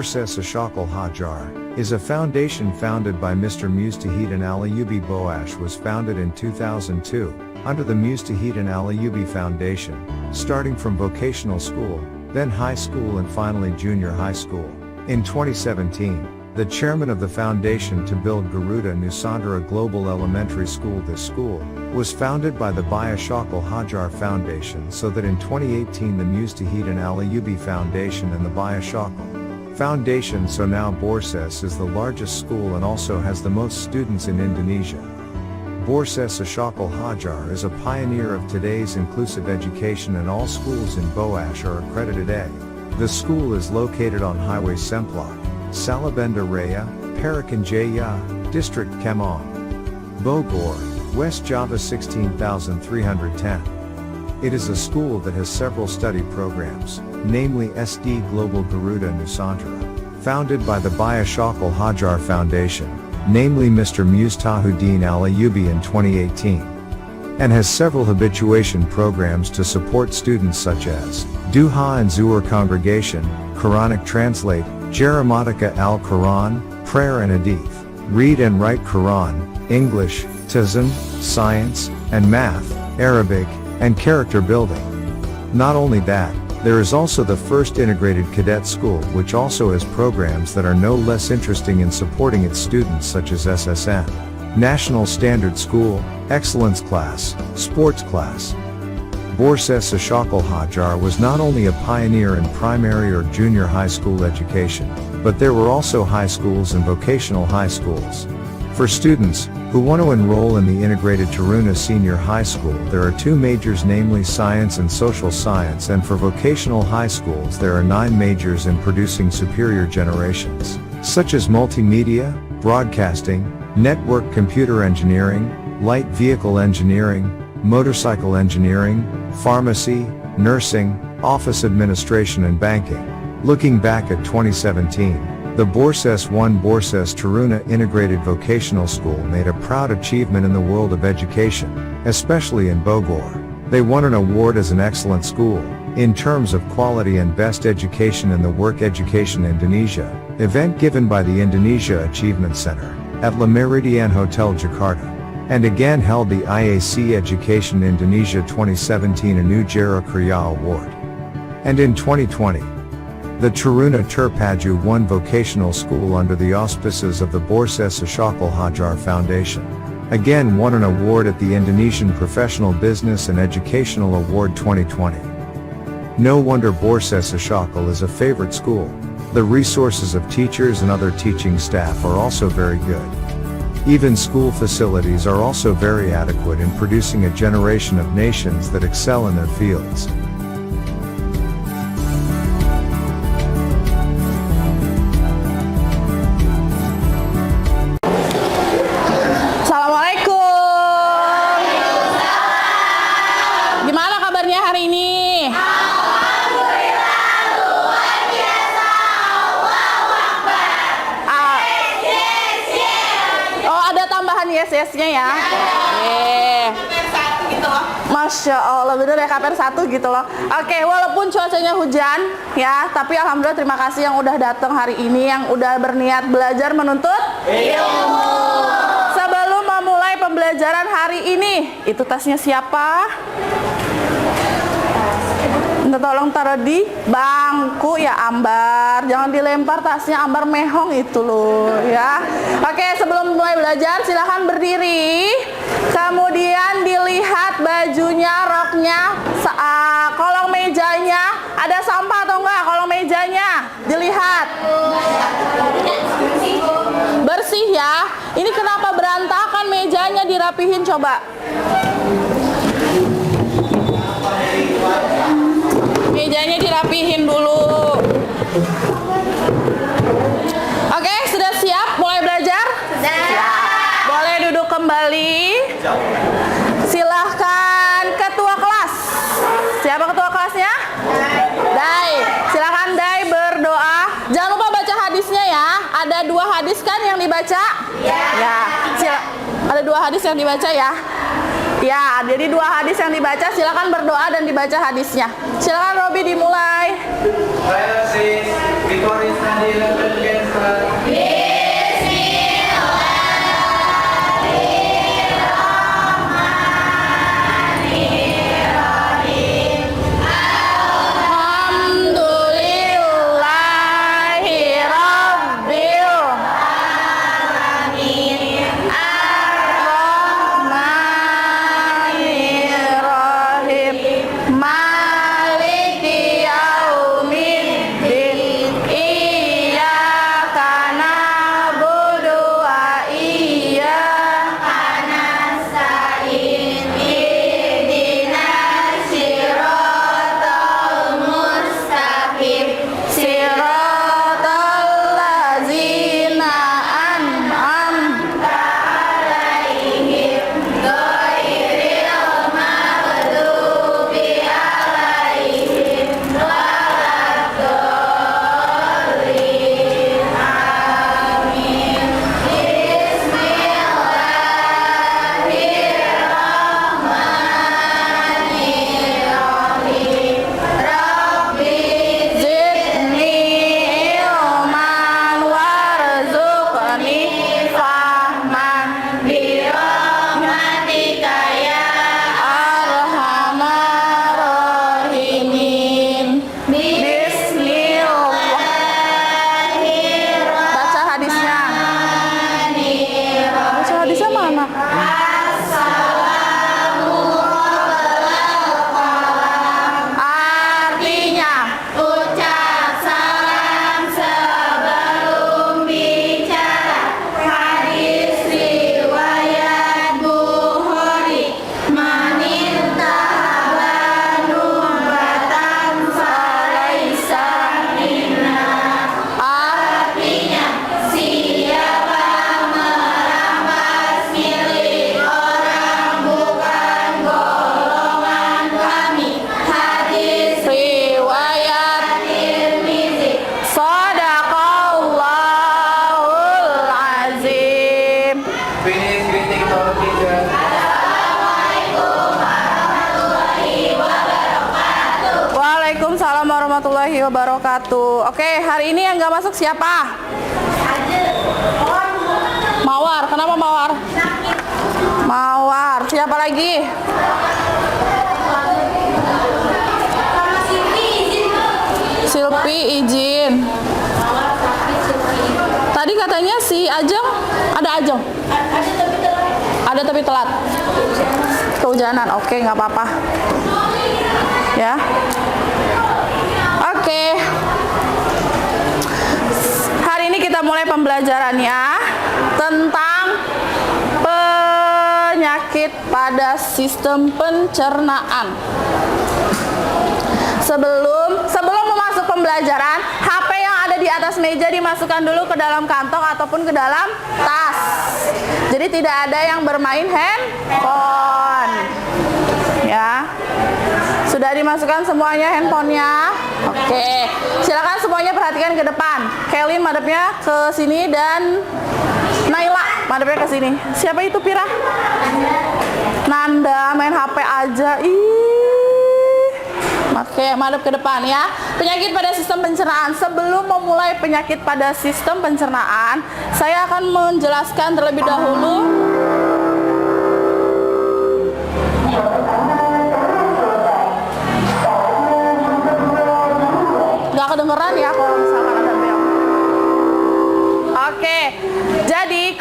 Borses Ashokal Hajar is a foundation founded by Mr. Mustahidin Alayubi Boash was founded in 2002, under the Mustahidin Alayubi Foundation, starting from vocational school, then high school and finally junior high school. In 2017, the chairman of the foundation to build Garuda Nusantara Global Elementary School. This school was founded by the Baya Shakal Hajar Foundation, so that in 2018 the Mustahidin Alayubi Foundation and the Baya Shakal Foundation. So now Borses is the largest school and also has the most students in Indonesia. Borses Ashokal Hajar is a pioneer of today's inclusive education and all schools in Boash are accredited A. The school is located on Highway Semplak, Salabenda Raya, Parakan Jaya, District Kemang, Bogor, West Java 16310. It is a school that has several study programs, namely SD Global Garuda Nusantara, founded by the Baya Shakal Hajar Foundation, namely Mr. Mustahuddin Alayubi in 2018, and has several habituation programs to support students such as Duha and Zuhur Congregation, Quranic Translate, Jeramatika al-Quran, Prayer and Hadith, Read and Write Quran, English, Tizam, Science, and Math, Arabic, and Character Building. Not only that, there is also the first integrated cadet school, which also has programs that are no less interesting in supporting its students such as SSN, National Standard School, Excellence Class, Sports Class. Borses Ashokal Hajar was not only a pioneer in primary or junior high school education, but there were also high schools and vocational high schools. For students who want to enroll in the integrated Taruna Senior High School, there are two majors, namely Science and Social Science, and for vocational high schools there are 9 majors in producing superior generations, such as multimedia, broadcasting, network computer engineering, light vehicle engineering, motorcycle engineering, pharmacy, nursing, office administration and banking. Looking back at 2017, the Borses 1 Borses Taruna Integrated Vocational School made a proud achievement in the world of education, especially in Bogor. They won an award as an excellent school, in terms of quality and best education in the Work Education Indonesia event given by the Indonesia Achievement Center at Le Méridien Hotel Jakarta, and again held the IAC Education Indonesia 2017 Anugerah Kriya Award. And in 2020, the Taruna Terpaju won vocational school under the auspices of the Borses Ashokal Hajar Foundation. Again won an award at the Indonesian Professional Business and Educational Award 2020. No wonder Borses Ashokal is a favorite school. The resources of teachers and other teaching staff are also very good. Even school facilities are also very adequate in producing a generation of nations that excel in their fields. Gimana kabarnya hari ini? Yes-nya ya. Masya Allah, bener ya, KPR 1 gitu loh. Oke, walaupun cuacanya hujan ya, tapi alhamdulillah terima kasih yang udah datang hari ini, yang udah berniat belajar menuntut ilmu. Sebelum memulai pembelajaran hari ini, itu tasnya siapa? Tolong taruh di bangku ya, Ambar. Jangan dilempar tasnya, Ambar mehong itu loh ya. Oke, sebelum mulai belajar silahkan berdiri. Kemudian dilihat bajunya, roknya, kolong mejanya. Ada sampah atau enggak kolong mejanya? Dilihat. Bersih ya. Ini kenapa berantakan mejanya, dirapihin coba. Mejanya dirapihin dulu. Oke, sudah siap mulai belajar? Sudah. Boleh duduk kembali. Silahkan ketua kelas. Siapa ketua kelasnya? Dai. Silahkan Dai berdoa. Jangan lupa baca hadisnya ya. Ada 2 hadis kan yang dibaca? Ya. Ada 2 hadis yang dibaca ya. Ya, jadi 2 hadis yang dibaca, silakan berdoa dan dibaca hadisnya. Silakan Robi dimulai. Saya Victoria Study Level Cancer. Alhamdulillahi Rabbil Ar-Rahmanir-Rahim Maliki Yaumiddin Iyyaka na'budu wa iyyaka nasta'in Ihdinas siratal mustaqim Siratal ladzina an'amta 'alaihim ghairil maghdubi 'alaihim waladdallin. Amin. Bismillahirrahmanirrahim. Rabbi zidni ilman warzuqni fahman birahmatika ya arhamar rahimin. Bismillah. Baca hadisnya. Baca hadisnya mana? Artinya ucap salam sebelum bicara. Hadis riwayat Bukhari. Manintahaba numbatan falaisa minna. Artinya siapa merampas milik orang bukan golongan kami. Hadis riwayat Tirmizi. Shadaqallahul azim. Finish greeting to our teacher. Waalaikumsalam warahmatullahi wabarakatuh. Oke, hari ini yang nggak masuk siapa? Mawar. Kenapa Mawar? Mawar. Siapa lagi? Silpi izin. Tadi katanya si Ajeng, ada Ajeng. Ada tapi telat. Kehujanan. Oke, nggak apa-apa. Ya. Oke. Hari ini kita mulai pembelajarannya tentang penyakit pada sistem pencernaan. Sebelum masuk pembelajaran, HP yang ada di atas meja dimasukkan dulu ke dalam kantong ataupun ke dalam tas. Jadi tidak ada yang bermain handphone. Ya. Sudah dimasukkan semuanya handphonenya? Oke. Silakan semuanya perhatikan ke depan. Kelin madepnya ke sini dan Naila madepnya ke sini. Siapa itu Pira? Nanda main HP aja. Ih. Oke, madep ke depan ya. Penyakit pada sistem pencernaan. Sebelum memulai penyakit pada sistem pencernaan, saya akan menjelaskan terlebih dahulu nggak kedengeran ya kalau misalkan ada bel. Oke, jadi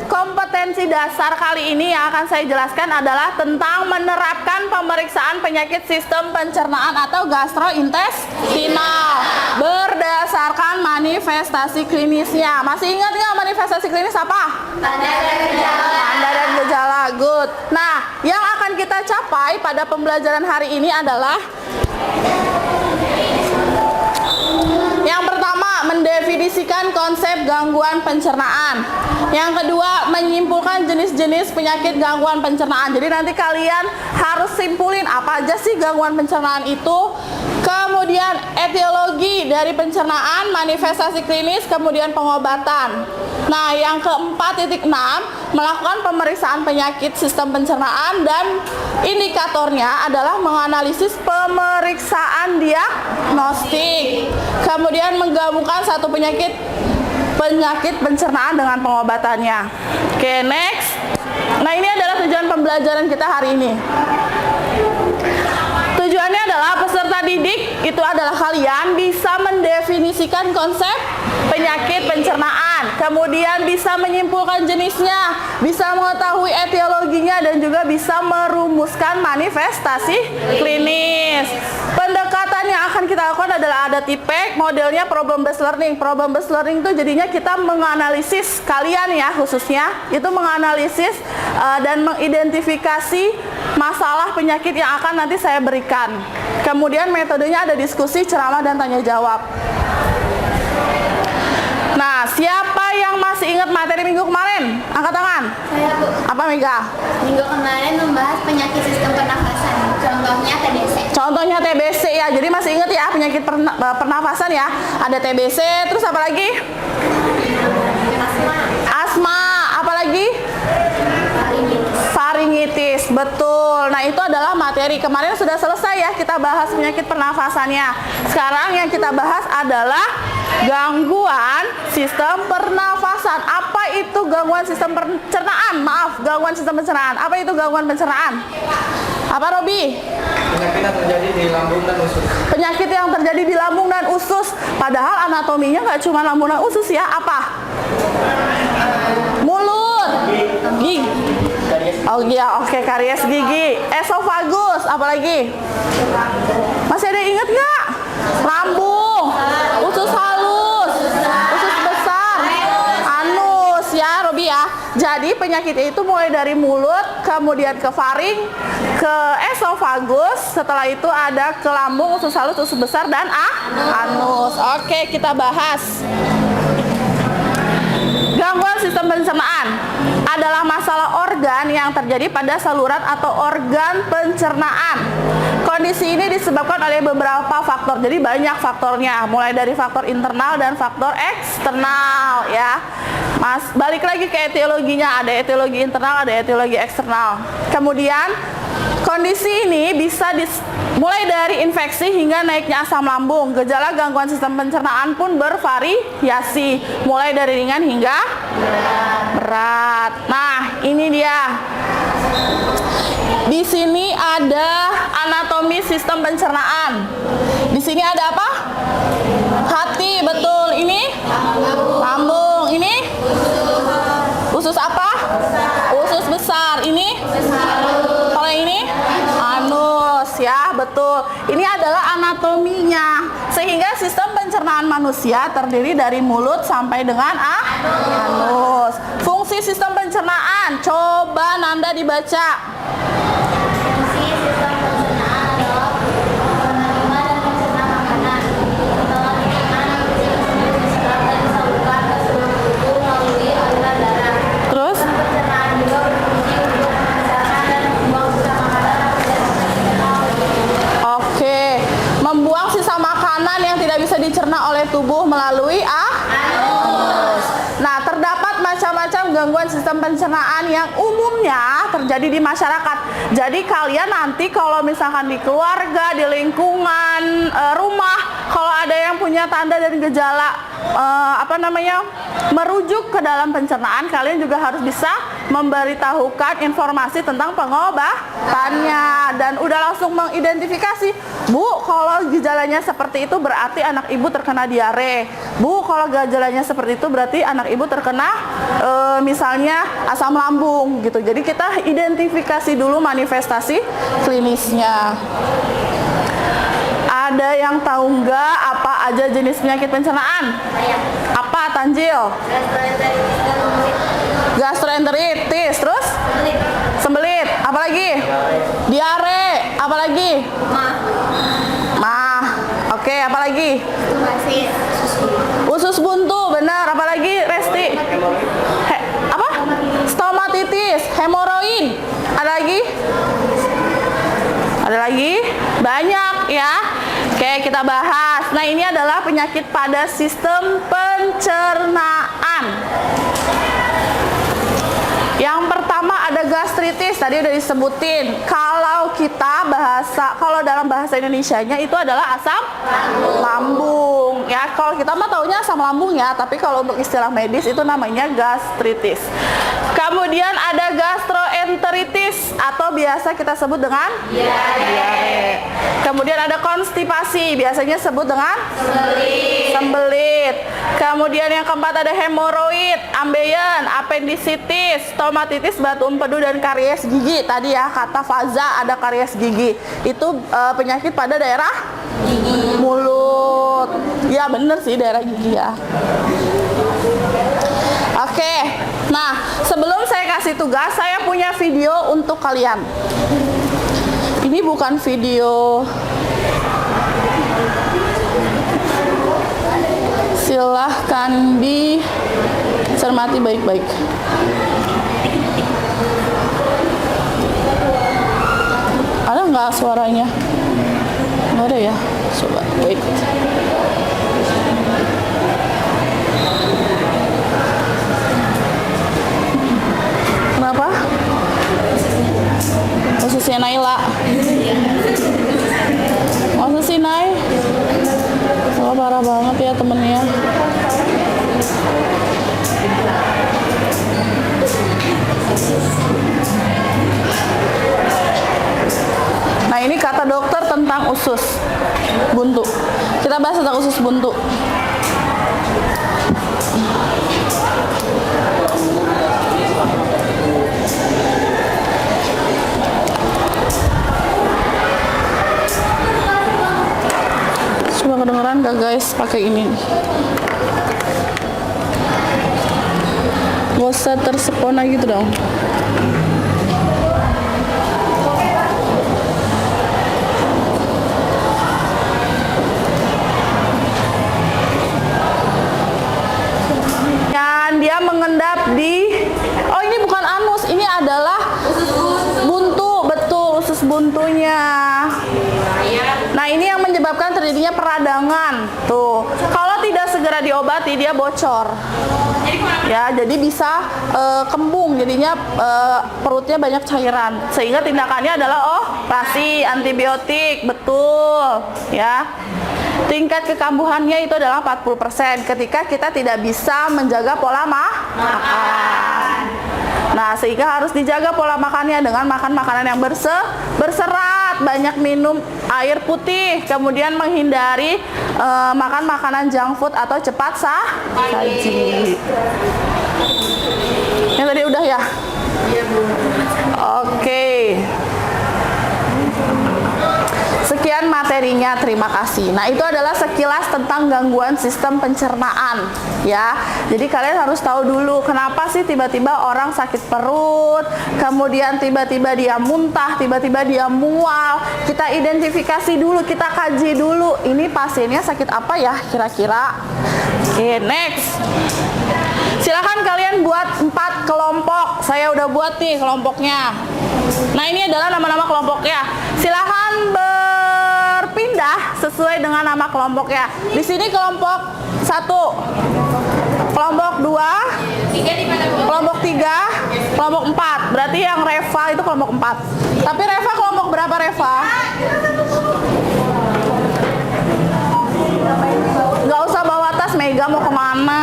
kompetensi dasar kali ini yang akan saya jelaskan adalah tentang menerapkan pemeriksaan penyakit sistem pencernaan atau gastrointestinal berdasarkan manifestasi klinisnya. Masih ingat nggak manifestasi klinis apa? Tanda dan gejala. Good. Nah, yang akan kita capai pada pembelajaran hari ini adalah yang pertama, mendefinisikan konsep gangguan pencernaan. Yang kedua, menyimpulkan jenis-jenis penyakit gangguan pencernaan. Jadi nanti kalian harus simpulin apa aja sih gangguan pencernaan itu. Kemudian etiologi dari pencernaan, manifestasi klinis, kemudian pengobatan. Nah, yang ke-4.6 melakukan pemeriksaan penyakit sistem pencernaan dan indikatornya adalah menganalisis pemeriksaan diagnostik. Kemudian menggabungkan satu penyakit pencernaan dengan pengobatannya. Oke, next. Nah, ini adalah tujuan pembelajaran kita hari ini. Tujuannya adalah peserta didik itu adalah kalian bisa mendefinisikan konsep penyakit pencernaan, kemudian bisa menyimpulkan jenisnya, bisa mengetahui etiologinya, dan juga bisa merumuskan manifestasi klinis. Pendekatan yang akan kita lakukan adalah ada TIPEC, modelnya problem based learning. Problem based learning itu jadinya kita menganalisis, kalian ya khususnya, itu menganalisis dan mengidentifikasi masalah penyakit yang akan nanti saya berikan. Kemudian metodenya ada diskusi, ceramah, dan tanya jawab. Nah, siapa yang masih ingat materi minggu kemarin? Angkat tangan. Saya, Bu. Apa, Mega? Minggu kemarin membahas penyakit sistem pernafasan. Contohnya TBC. Contohnya TBC ya. Jadi masih ingat ya penyakit pernafasan ya. Ada TBC, terus apa lagi? Asma. Asma, apa lagi? Faringitis, betul. Nah, itu adalah materi kemarin sudah selesai ya, kita bahas penyakit pernafasannya. Sekarang yang kita bahas adalah gangguan sistem pernafasan. Apa itu gangguan sistem pencernaan? Maaf, gangguan sistem pencernaan. Apa itu gangguan pencernaan? Apa, Robi? Penyakit yang terjadi di lambung dan usus. Penyakit yang terjadi di lambung dan usus. Padahal anatominya nggak cuma lambung dan usus ya. Apa? Mulut, gigi. Oh iya, oke, karies gigi, esofagus, apalagi? Masih ada yang inget nggak? Lambung, usus halus, usus besar, anus ya, Robi ya. Jadi penyakitnya itu mulai dari mulut, kemudian ke faring, ke esofagus, setelah itu ada ke lambung, usus halus, usus besar, dan anus. Oke, kita bahas. Gangguan sistem pencernaan adalah masalah organ yang terjadi pada saluran atau organ pencernaan. Kondisi ini disebabkan oleh beberapa faktor. Jadi banyak faktornya, mulai dari faktor internal dan faktor eksternal ya. Mas, balik lagi ke etiologinya, ada etiologi internal, ada etiologi eksternal. Kemudian kondisi ini bisa mulai dari infeksi hingga naiknya asam lambung. Gejala gangguan sistem pencernaan pun bervariasi, mulai dari ringan hingga berat. Nah, ini dia. Di sini ada anatomi sistem pencernaan. Di sini ada apa? Hati, betul. Ini lambung. Ini usus apa? Usus besar. Ini kalau ini anus ya, betul. Ini adalah anatominya. Sehingga sistem pencernaan manusia terdiri dari mulut sampai dengan anus. Fungsi sistem pencernaan, coba Nanda dibaca. Fungsi sistem pencernaan adalah menerima dan mencerna makanan. Setelah dicerna, nutrisi diserap dan disalurkan ke seluruh tubuh melalui aliran darah. Terus? Sistem pencernaan juga berfungsi untuk memisahkan dan membuang sisa makanan Oke, membuang sisa makanan yang tidak bisa dicerna oleh tubuh melalui anus. Nah, terdapat macam-macam gangguan sistem pencernaan yang umumnya terjadi di masyarakat. Jadi kalian nanti kalau misalkan di keluarga, di lingkungan rumah, kalau ada yang punya tanda dan gejala merujuk ke dalam pencernaan, kalian juga harus bisa memberitahukan informasi tentang pengobatannya dan udah langsung mengidentifikasi. Bu, kalau gejalanya seperti itu berarti anak ibu terkena diare. Bu, kalau gejalanya seperti itu berarti anak ibu terkena misalnya asam lambung gitu. Jadi kita identifikasi dulu manifestasi klinisnya. Ada yang tahu nggak apa aja jenis penyakit pencernaan? Apa, Tanjil? Gastroenteritis, terus? Sembelit, apalagi? Diare, apalagi? Mah. Oke, apalagi? Usus buntu, benar. Apalagi, Resti? Apa? Stomatitis, hemoroid. Ada lagi? Ada lagi? Banyak ya. Oke, Oke, kita bahas. Nah, ini adalah penyakit pada sistem pencernaan. Yang pertama ada gastritis, tadi udah disebutin. Kalau dalam bahasa Indonesianya itu adalah asam lambung. Ya, kalau kita mah taunya asam lambung ya, tapi kalau untuk istilah medis itu namanya gastritis. Kemudian ada gastroenteritis atau biasa kita sebut dengan diare. Kemudian ada konstipasi, biasanya sebut dengan sembelit. Kemudian yang keempat ada hemoroid, ambeien, apendisitis, stomatitis, batu empedu, dan karies gigi. Tadi ya kata Faza ada karies gigi. Itu penyakit pada daerah gigi, mulut. Ya bener sih, daerah gigi ya. Oke, nah sebelum saya kasih tugas, saya punya video untuk kalian. Ini bukan video, silahkan dicermati baik-baik. Ada nggak suaranya? Nggak ada ya? Coba, wait. Kenapa? Khususnya Naila. Masa sih Nay? Wah, parah banget ya temennya. Nah, ini kata dokter tentang usus buntu. Kita bahas tentang usus buntu. Coba kedengeran gak guys pakai ini? Gak usah tersepona gitu dong. Dan dia mengendap di, oh ini bukan anus, ini adalah buntu, betul, usus buntunya. Nah, ini yang menyebabkan terjadinya peradangan. Tuh, kalau tidak segera diobati dia bocor. Ya, jadi bisa kembung, jadinya perutnya banyak cairan. Sehingga tindakannya adalah operasi, antibiotik, betul. Ya. Tingkat kekambuhannya itu adalah 40% ketika kita tidak bisa menjaga pola makan. Nah, sehingga harus dijaga pola makannya dengan makan makanan yang berserat, banyak minum air putih, kemudian menghindari makan makanan junk food atau cepat saji. Yang tadi udah ya? Oke. Sekian materinya, terima kasih. Nah, itu adalah sekilas tentang gangguan sistem pencernaan, ya. Jadi kalian harus tahu dulu kenapa sih tiba-tiba orang sakit perut, kemudian tiba-tiba dia muntah, tiba-tiba dia mual. Kita identifikasi dulu, kita kaji dulu, ini pasiennya sakit apa ya kira-kira. Oke, next. Silahkan kalian buat 4 kelompok. Saya udah buat nih kelompoknya. Nah, ini adalah nama-nama kelompoknya. Silahkan berpindah sesuai dengan nama kelompoknya. Di sini kelompok 1, kelompok 2, kelompok 3, kelompok 4. Berarti yang Reva itu kelompok 4. Tapi Reva kelompok berapa, Reva? Gak usah bawa tas, Mega mau kemana?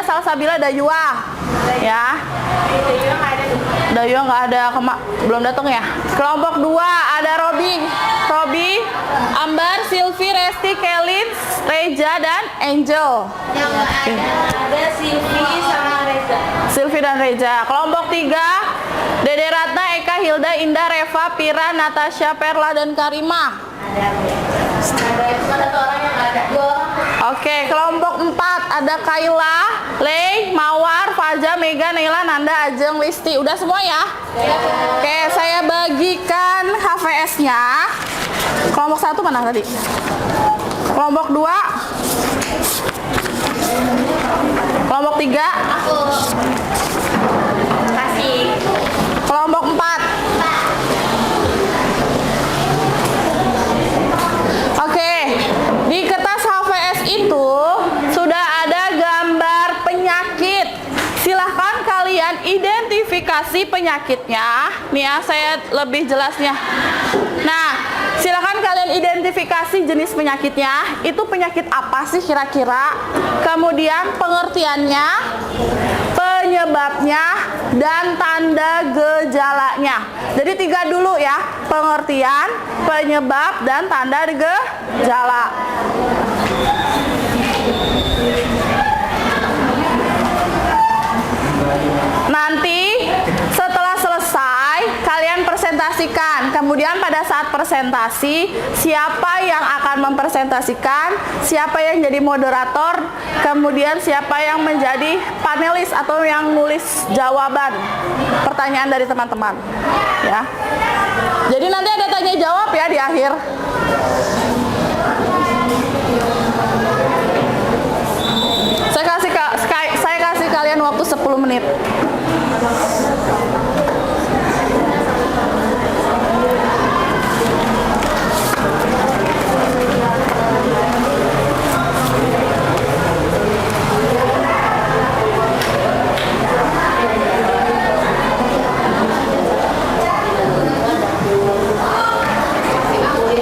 Salsabila, Dayua, ya. Dayua nggak ada, belum datang ya. Kelompok 2 ada Robi, Ambar, Silvi, Lesti, Kelin, Reja, dan Angel. Yang nggak ada Silvi sama Reza. Silvi dan Reja. Kelompok 3, Dede Ratna, Eka, Hilda, Indah, Reva, Pira, Natasha, Perla, dan Karima. Ada cuma satu orang yang nggak ada. 2 orang. Oke, kelompok 4 ada Kaila, Lei, Mawar, Faja, Mega, Neila, Nanda, Ajeng, Listi. Udah semua ya? Oke, saya bagikan HVS-nya. Kelompok 1 mana tadi? Kelompok 2. Kelompok 3. Aku kasih. Kelompok 4. Oke, di kertas HVS itu sudah ada gambar penyakit. Silahkan kalian identifikasi penyakitnya. Nih ya, saya lebih jelasnya. Nah, silahkan kalian identifikasi jenis penyakitnya. Itu penyakit apa sih kira-kira? Kemudian pengertiannya, penyebabnya, dan tanda gejalanya. Jadi 3 dulu ya, pengertian, penyebab, dan tanda gejala. Nanti setelah selesai kalian presentasikan. Kemudian pada saat presentasi, siapa yang akan mempresentasikan, siapa yang jadi moderator, kemudian siapa yang menjadi panelis atau yang nulis jawaban pertanyaan dari teman-teman. Ya. Jadi nanti ada tanya jawab ya di akhir. Saya kasih kalian waktu 10 menit.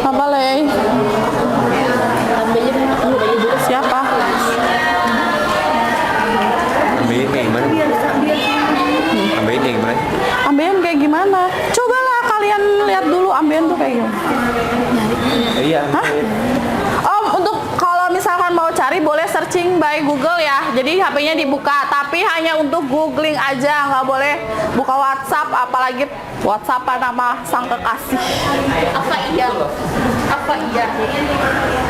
Apa, Lei? Siapa? Ambilin kayak gimana? Ambilin kayak gimana? Ambeien kayak gimana? Cobalah kalian lihat dulu ambeien tuh kayak gimana. Iya. Hah? Untuk kalau misalkan mau cari boleh searching by Google ya. Jadi HP-nya dibuka, tapi hanya untuk googling aja, nggak boleh buka WhatsApp, apalagi WhatsApp nama sang kekasih. Apa iya? Apa iya?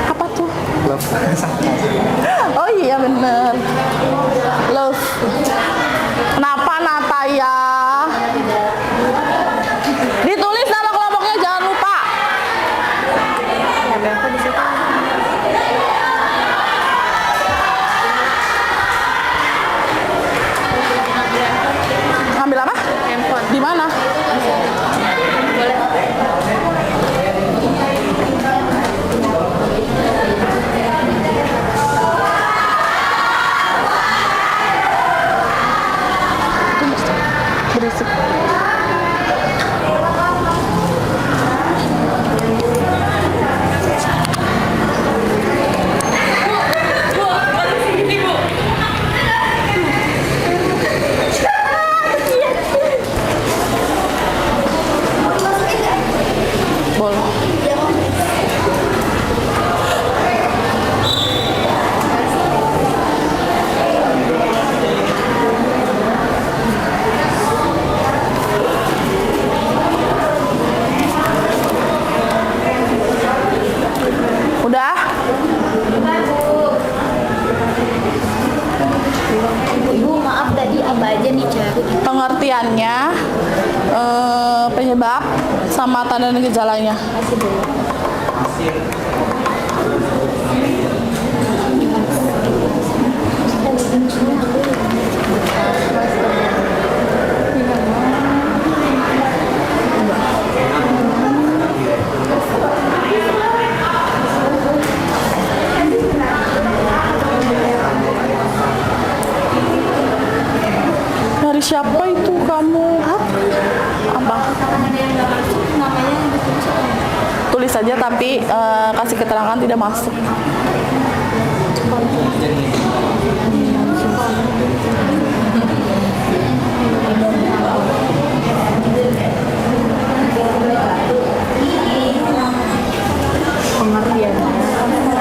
Apa tuh? Oh iya bener. Love. Kenapa Nataya? Ditulis nama kelompoknya, jangan lupa. Ngambil apa? Handphone. Di mana? Boleh. Berisik. Boleh. Udah? Ibu maaf tadi apa aja nih cari? Pengertiannya, penyebab, sama tanda dan gejalanya. Kasih dulu. Dari siapa itu kamu? Apa? Namanya Tulis saja tapi kasih keterangan tidak masuk. pengertiannya.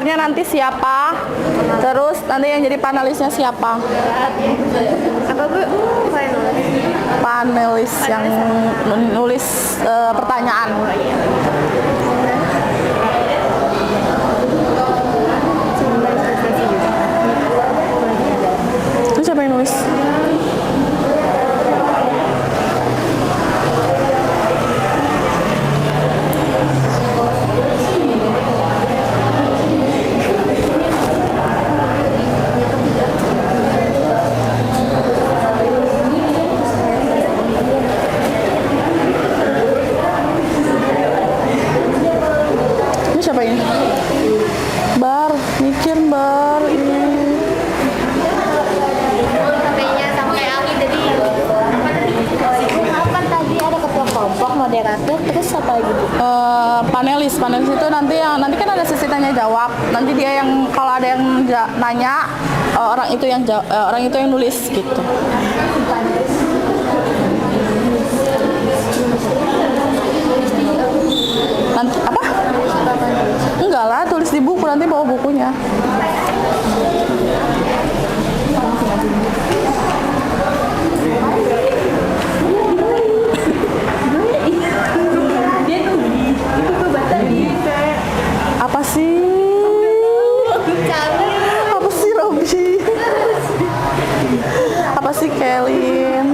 moderatornya nanti siapa, terus nanti yang jadi panelisnya siapa. Apa Bu? Panelis yang menulis pertanyaan. Itu siapa yang nulis? Ini siapa ini? Bar, mikir bar ini. HP-nya sama kayak Aki tadi. Apa tadi ada ketua kelompok, moderator, terus apa lagi Bu? Panelis itu nanti kan ada sesi tanya jawab. Nanti dia yang kalau ada yang nanya orang itu yang nulis gitu. Nanti apa? Enggak lah, tulis di buku, nanti bawa bukunya. Apa sih? Apa sih Robby? Apa sih Kelin?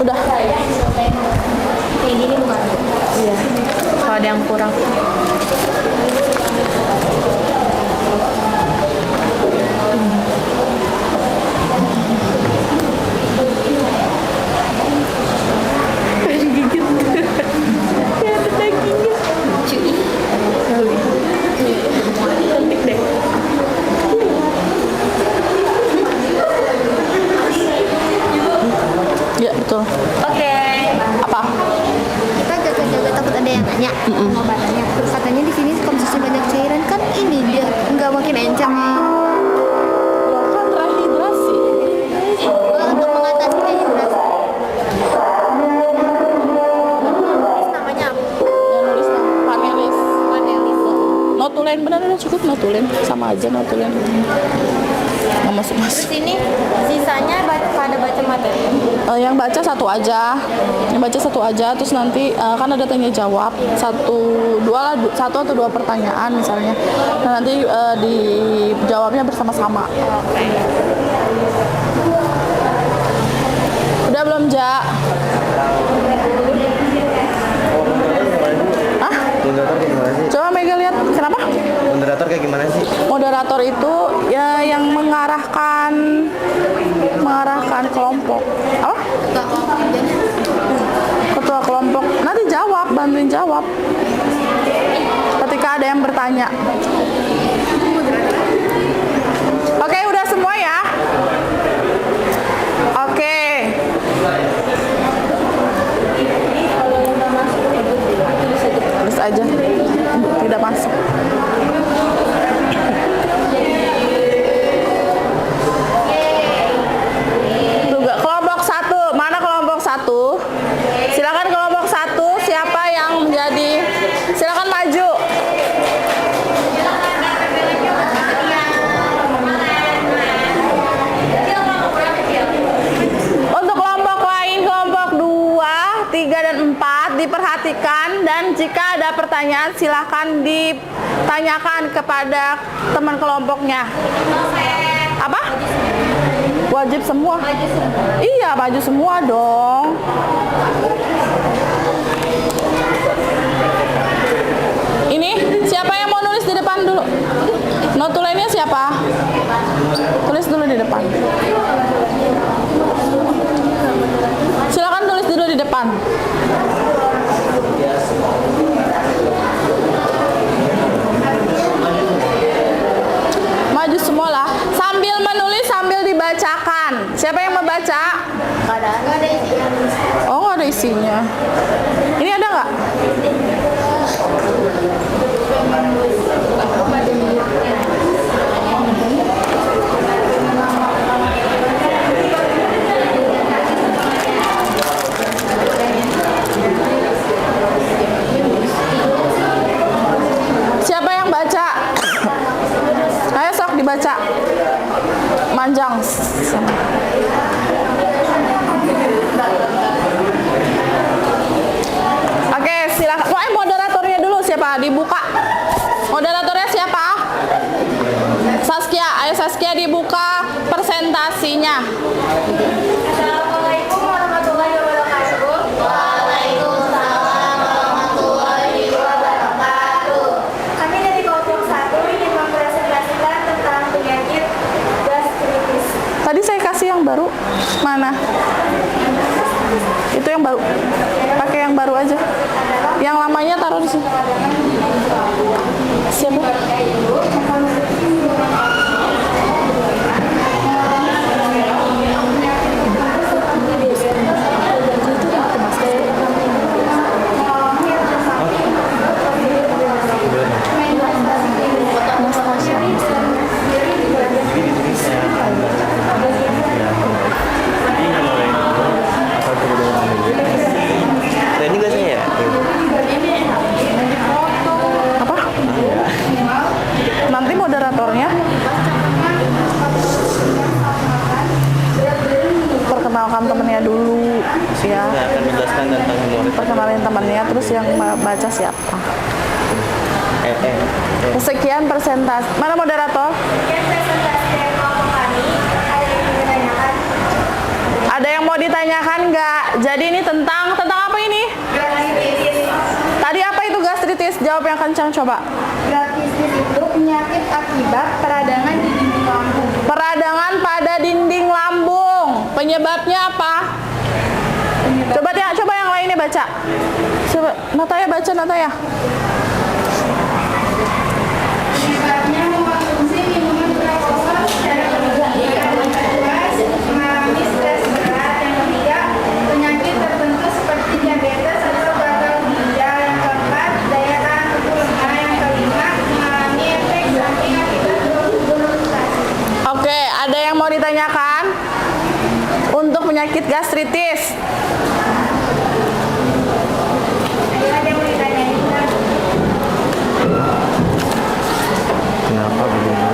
Udah. Kayak gini bukan? Iya. Kalau ada yang kurang. Ya betul. Oke. Apa? Kita jaga-jaga takut ada yang nanya pengobatannya. Katanya di sini konsumsi banyak cairan kan ini dia nggak makin encer nih. Loh, kan rehidrasi. Untuk mengatasi dehidrasi. Namanya apa? Yang nulis panelis. Panelis. Notulen benar udah cukup notulen, sama aja notulen. Nggak masuk. Terus ini sisanya pada baca materi. Yang baca satu aja, terus nanti kan ada tanya jawab satu atau dua pertanyaan misalnya. Nah, nanti dijawabnya bersama-sama. Udah belum Ja? Hah? Moderator kayak gimana sih? Coba Mega lihat kenapa? Moderator kayak gimana sih? Moderator itu ya yang mengarahkan kelompok. Apa? Ketua kelompok. Nanti bantuin jawab. Ketika ada yang bertanya. Oke, udah semua ya? Oke. Tulis aja. Tidak masuk. Kelompok 1, mana kelompok 1? Silakan kelompok 1, siapa yang menjadi? Silakan maju. Untuk kelompok lain, kelompok 2, 3 dan 4 diperhatikan, dan jika ada pertanyaan silakan ditanyakan kepada teman kelompoknya. Apa? Wajib semua. Iya, baju semua dong. Ini siapa yang mau nulis di depan dulu? Notulennya siapa? Tulis dulu di depan. Silakan tulis dulu di depan. Maju semua lah. Sambil menulis sambil dibaca. membacakan. Siapa yang membaca? Nggak ada isinya. Oh, nggak ada isinya. Ini ada nggak? Siapa yang baca? Ayo sok dibaca. Manjang. Oke, silakan. Wah, moderatornya dulu siapa? Dibuka. Moderatornya siapa? Saskia. Ayo Saskia dibuka presentasinya. Assalamualaikum warahmatullahi wabarakatuh. Waalaikumsalam warahmatullahi wabarakatuh. Kami dari kelompok 1 ingin mempresentasikan tentang penyakit gastritis. Tadi saya kasih yang baru. Mana? Itu yang baru. Pakai yang baru aja. Yang lamanya taruh di sini. Siapa? Nah, ini gak saya ya? Apa? Nanti moderatornya perkenalkan temennya dulu ya. Saya akan menjelaskan tentang humoris. Perkenalin temannya, terus yang baca siapa. Sekian presentasi. Mana moderator? Sekian presentasi dari kelompok kami. Ada yang ingin ditanyakan? Ada yang mau ditanyakan nggak? Jadi ini tentang apa ini? Gastritis. Tadi apa itu gastritis? Jawab yang kencang coba. Gastritis itu penyakit akibat peradangan di dinding lambung. Peradangan pada dinding lambung. Penyebabnya apa? Coba yang lainnya baca. Coba Nataya baca Nataya. Penyebabnya mengkonsumsi minuman beralkohol secara berlebihan. Yang kedua, mengalami stres berat. Yang ketiga, penyakit tertentu seperti diabetes atau gagal ginjal. Yang keempat, daya tahan tubuh lemah. Yang kelima, mengalami efek samping akibat glukosa. Oke, ada yang mau ditanyakan? Untuk penyakit gastritis. Ada yang mau ditanyain? Kenapa begini?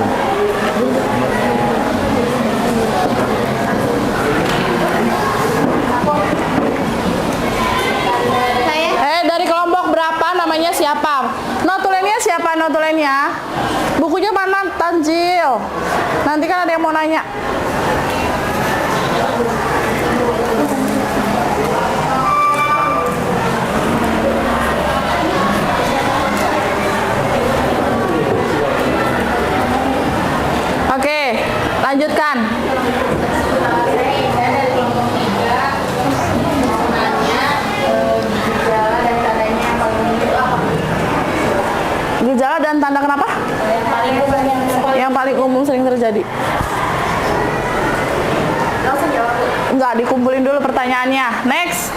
Dari kelompok berapa? Namanya siapa? Notulennya siapa notulennya? Bukunya mana Tanjil? Nanti kan ada yang mau nanya. Oke, lanjutkan. Gejala dan tanda kenapa? Yang paling umum sering terjadi. Langsung jawab. Enggak, dikumpulin dulu pertanyaannya. Next.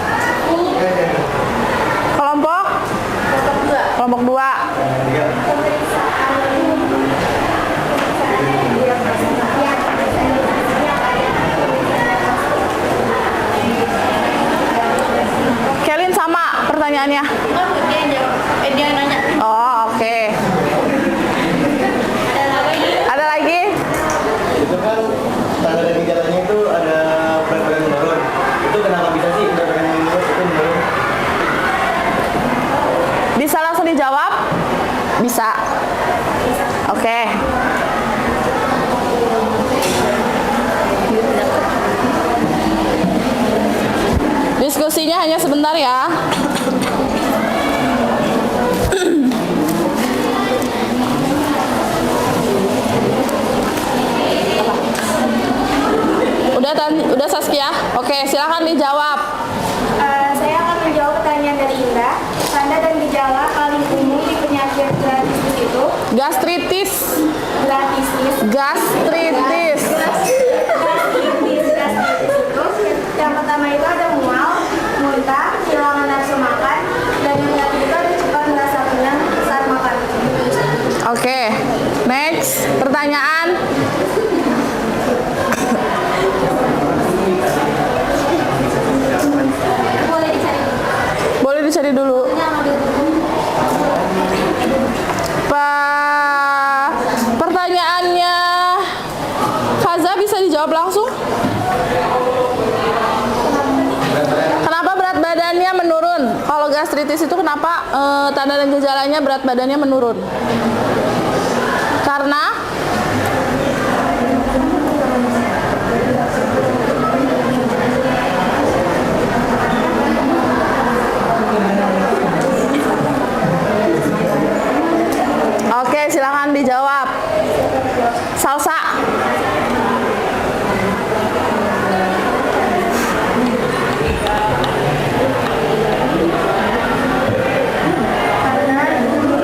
Kelompok? Kelompok 2. Kelin sama pertanyaannya. Dia nanya. Oh, oke. Ada lagi? Itu kan tanda dan gejalanya itu ada berat badan menurun. Itu kenapa bisa sih berat badan menurun itu menurun? Bisa langsung dijawab? Bisa. Oke. Diskusinya hanya sebentar ya. Udah Saskia? Oke, silakan dijawab. Saya akan menjawab pertanyaan dari Indra. Tanda dan gejala paling umum di penyakit gastritis itu Gastritis. gastritis. Gastritis. gastritis itu kenapa tanda dan gejalanya berat badannya menurun? Karena Oke, silakan dijawab. Salsa. Karena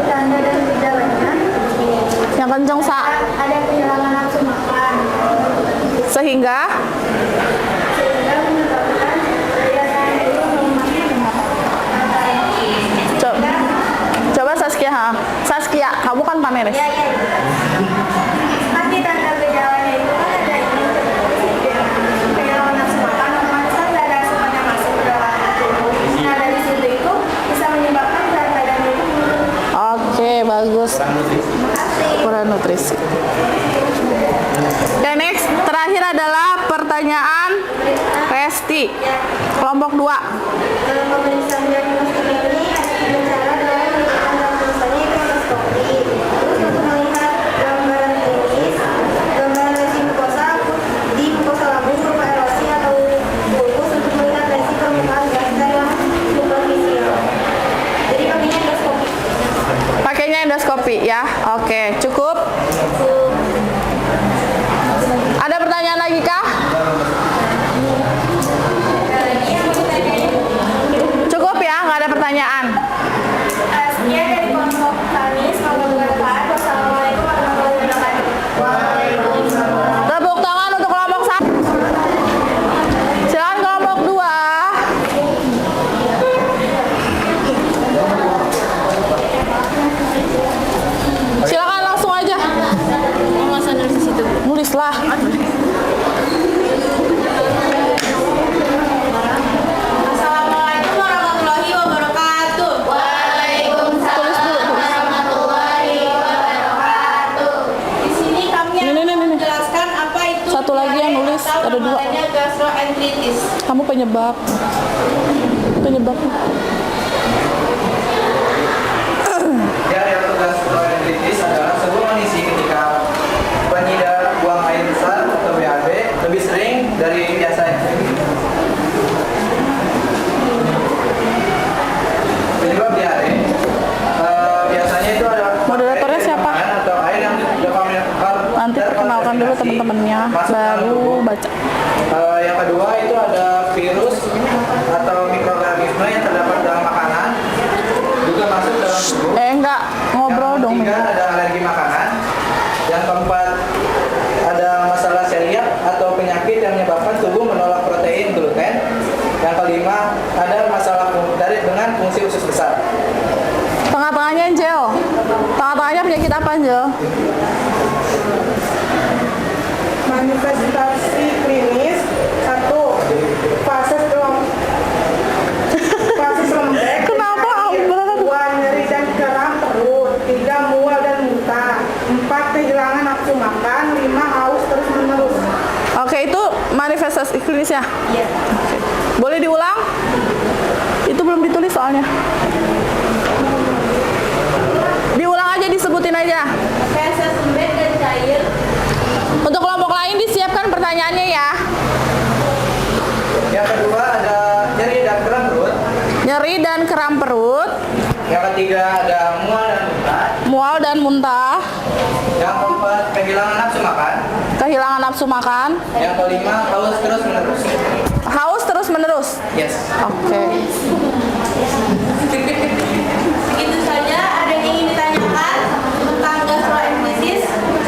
tanda dan gejalanya Yang kenceng, Sa. ada kehilangan nafsu makan, Sehingga sehingga menyebabkan kebiasaan itu melemahnya. Coba Saskia, ha? Saskia, kamu kan panelis. Ya. Nanti tanda gejalanya itu kan ada ini kehilangan nafsu makan, otomatis kan nggak ada asupan yang masuk ke dalam tubuh. Nah dari situ itu bisa menyebabkan berat badan itu menurun. Oke, bagus. Makasih. Kurang nutrisi. Oke, next. Terakhir adalah pertanyaan Resti. Kelompok 2. Pemeriksaan diagnostik ini ada cara dalam melihat misalnya kronoskopi. Terus untuk melihat gambaran klinis, gambaran lesi mukosa di mukosa lambung berupa erosi atau bulbus untuk melihat lesi permukaan gas dalam superficial. Jadi pakainya endoskopi. Pakainya endoskopi ya. Oke, cukup. Ada pertanyaan lagi kah? Cukup ya, nggak ada pertanyaan. Sekian dari kelompok kami, semoga bermanfaat. Wassalamualaikum warahmatullahi wabarakatuh. Waalaikumsalam. Tepuk tangan untuk kelompok 1. Silakan kelompok 2. Silakan langsung aja. Masa nulis di situ? Nulislah. Assalamualaikum warahmatullahi wabarakatuh. Waalaikumsalam warahmatullahi wabarakatuh. Di sini kami akan Ini. menjelaskan apa itu Satu lagi yang diare nulis, atau ada 2. namanya gastroenteritis. Kamu penyebab. Diare atau gastroenteritis adalah sebuah kondisi ketika penyedot buang air besar atau BAB lebih sering dari biasanya. Penyebab diare biasanya itu ada Moderatornya siapa? atau air yang Nanti perkenalkan dulu teman-temannya, baru baca. Yang kedua itu ada virus atau mikroorganisme yang terdapat dalam makanan juga masuk dalam tubuh. Enggak, ngobrol Yang dong. ketiga ada alergi makanan. Yang keempat ada masalah celiak atau penyakit yang menyebabkan tubuh menolak protein gluten. Yang kelima ada masalah dengan fungsi usus besar. Tengah-tengahnya Angel. Tengah-tengahnya penyakit apa Angel? Manifestasi klinis 1. Fase lembek. Kenapa ambar? 2. Nyeri dan kram perut. 3. Mual dan muntah. 4. Kehilangan nafsu makan. 5. Haus terus menerus. Oke, itu manifestasi klinis ya? Iya. Boleh diulang? Itu belum ditulis soalnya. Diulang aja, disebutin aja. Feses lembek dan cair. Untuk kelompok lain disiapkan pertanyaannya ya. Yang kedua ada nyeri dan kram perut. Nyeri dan kram perut, Yang ketiga ada mual dan muntah. mual dan muntah, Yang keempat kehilangan nafsu makan. kehilangan nafsu makan, Yang kelima haus terus menerus. haus terus menerus. Yes. Oke. Begitu saja, ada yang ingin ditanyakan tentang gastroenteritis?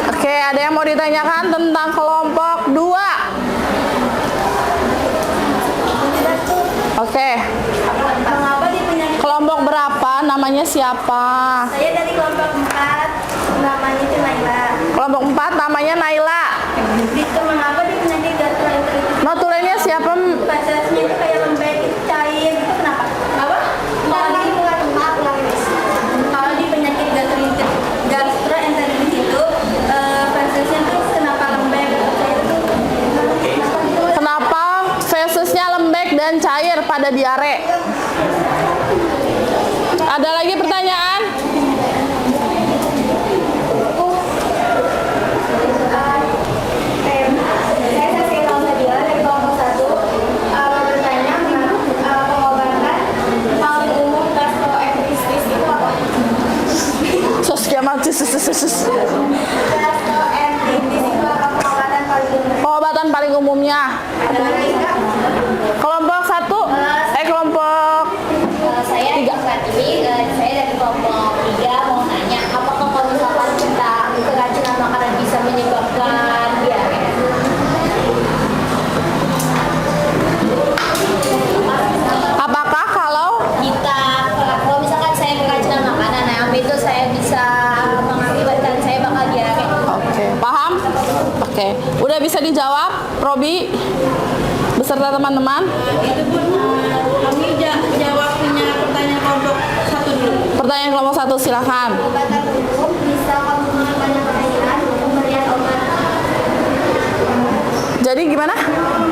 Oke, ada yang mau ditanyakan tentang kelompok 2? Oke. Mengapa di penyakit? Kelompok berapa? Namanya siapa? Saya dari kelompok 4, namanya itu Naila. Kelompok 4 namanya Naila. Mengapa di penyakit gastroenteritis? Notulennya siapa? Fesesnya itu kayak lembek, itu cair, itu kenapa? Apa? Kalau di penyakit gastroenteritis itu fesesnya itu kenapa lembek atau cair itu? Kenapa fesesnya lembek dan cair pada diare? Ada lagi pertanyaan? Saya Saskia Kausadila dari kelompok 1. Bertanya, pengobatan paling umum gastroenteritis itu apa? Saskia Marcis. Gastroenteritis itu apa pengobatan paling umum? Pengobatan paling umumnya. Ada lagi nggak? Kelompok 1, kelompok Saya dari saya dari kelompok 3 mau nanya, apakah kalau misalkan kita keracunan makanan bisa menyebabkan diare? apakah kalau Kalau misalkan saya keracunan makanan, nah itu saya bisa mengakibatkan saya bakal diare. Oke, paham? Oke, udah bisa dijawab, Robi beserta teman-teman. Itu pun kami jawabnya pertanyaan kelompok 1 dulu. Pertanyaan kelompok 1 silakan. Pengobatan umum bisa menggunakan cairan, pemberian obat. Jadi gimana?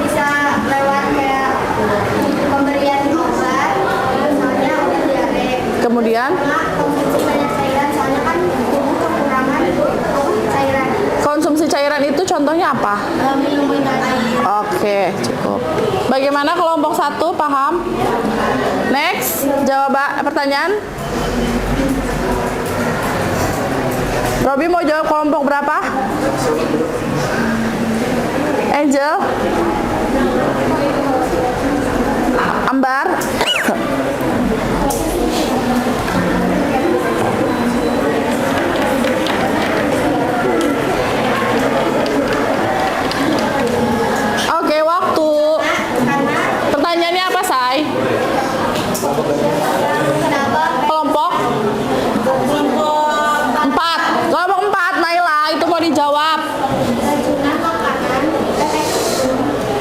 Bisa lewat kayak pemberian obat, misalnya obat diare. Kemudian Karena konsumsi banyak cairan, soalnya kan tubuh kekurangan cairan. konsumsi cairan itu contohnya apa? Minum banyak air. Oke, cukup. Bagaimana kelompok 1 paham? Next, jawab pertanyaan. Robi mau jawab kelompok berapa? Angel? Ambar? Oke, waktu. Pertanyaannya apa, Say? Kenapa? Kelompok 4. Kelompok 4, Naila, itu mau dijawab. Keracunan makanan, efek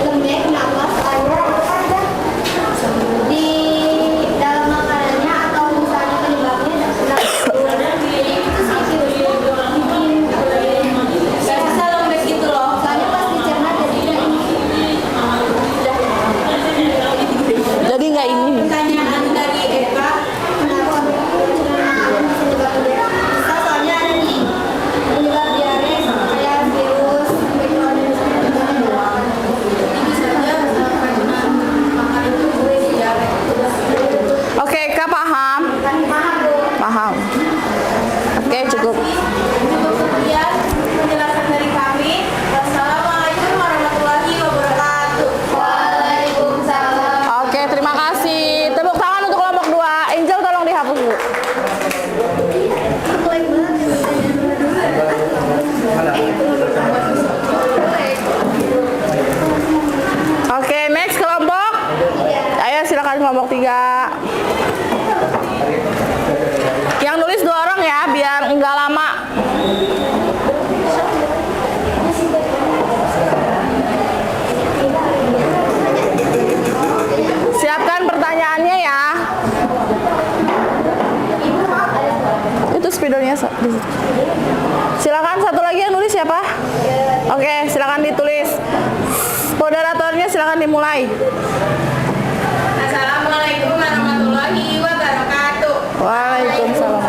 lembek, napas, air, ada di dalam makanannya atau misalnya penyebabnya jadi itu sih Saya bisa lembek gitu loh. soalnya pas dicerna jadi Jadi nggak ini. Pertanyaan dari Eva, kenapa keracunan makanan bisa menyebabkan diare? Bisa, soalnya ada nih penyebab diare kayak virus, mikroorganisme dan lain-lain. ini saja keracunan makanan itu boleh diare. Oke, Kak paham? Paham Bu? Paham. Oke, cukup. Cukup sekian penjelasan dari kami. Wassalamualaikum warahmatullahi wabarakatuh. Waalaikumsalam. Oke, terima kasih. Tepuk tangan untuk kelompok 2. Angel tolong dihapus dulu. Baik banget. Oke, next kelompok. Ayo silakan kelompok 3. Yang nulis 2 orang ya, biar enggak lama. Siapkan pertanyaannya ya. Itu spidolnya di situ. Silakan satu lagi yang nulis siapa? Oke, silakan ditulis. Moderatornya silakan dimulai. Assalamualaikum warahmatullahi wabarakatuh. Waalaikumsalam.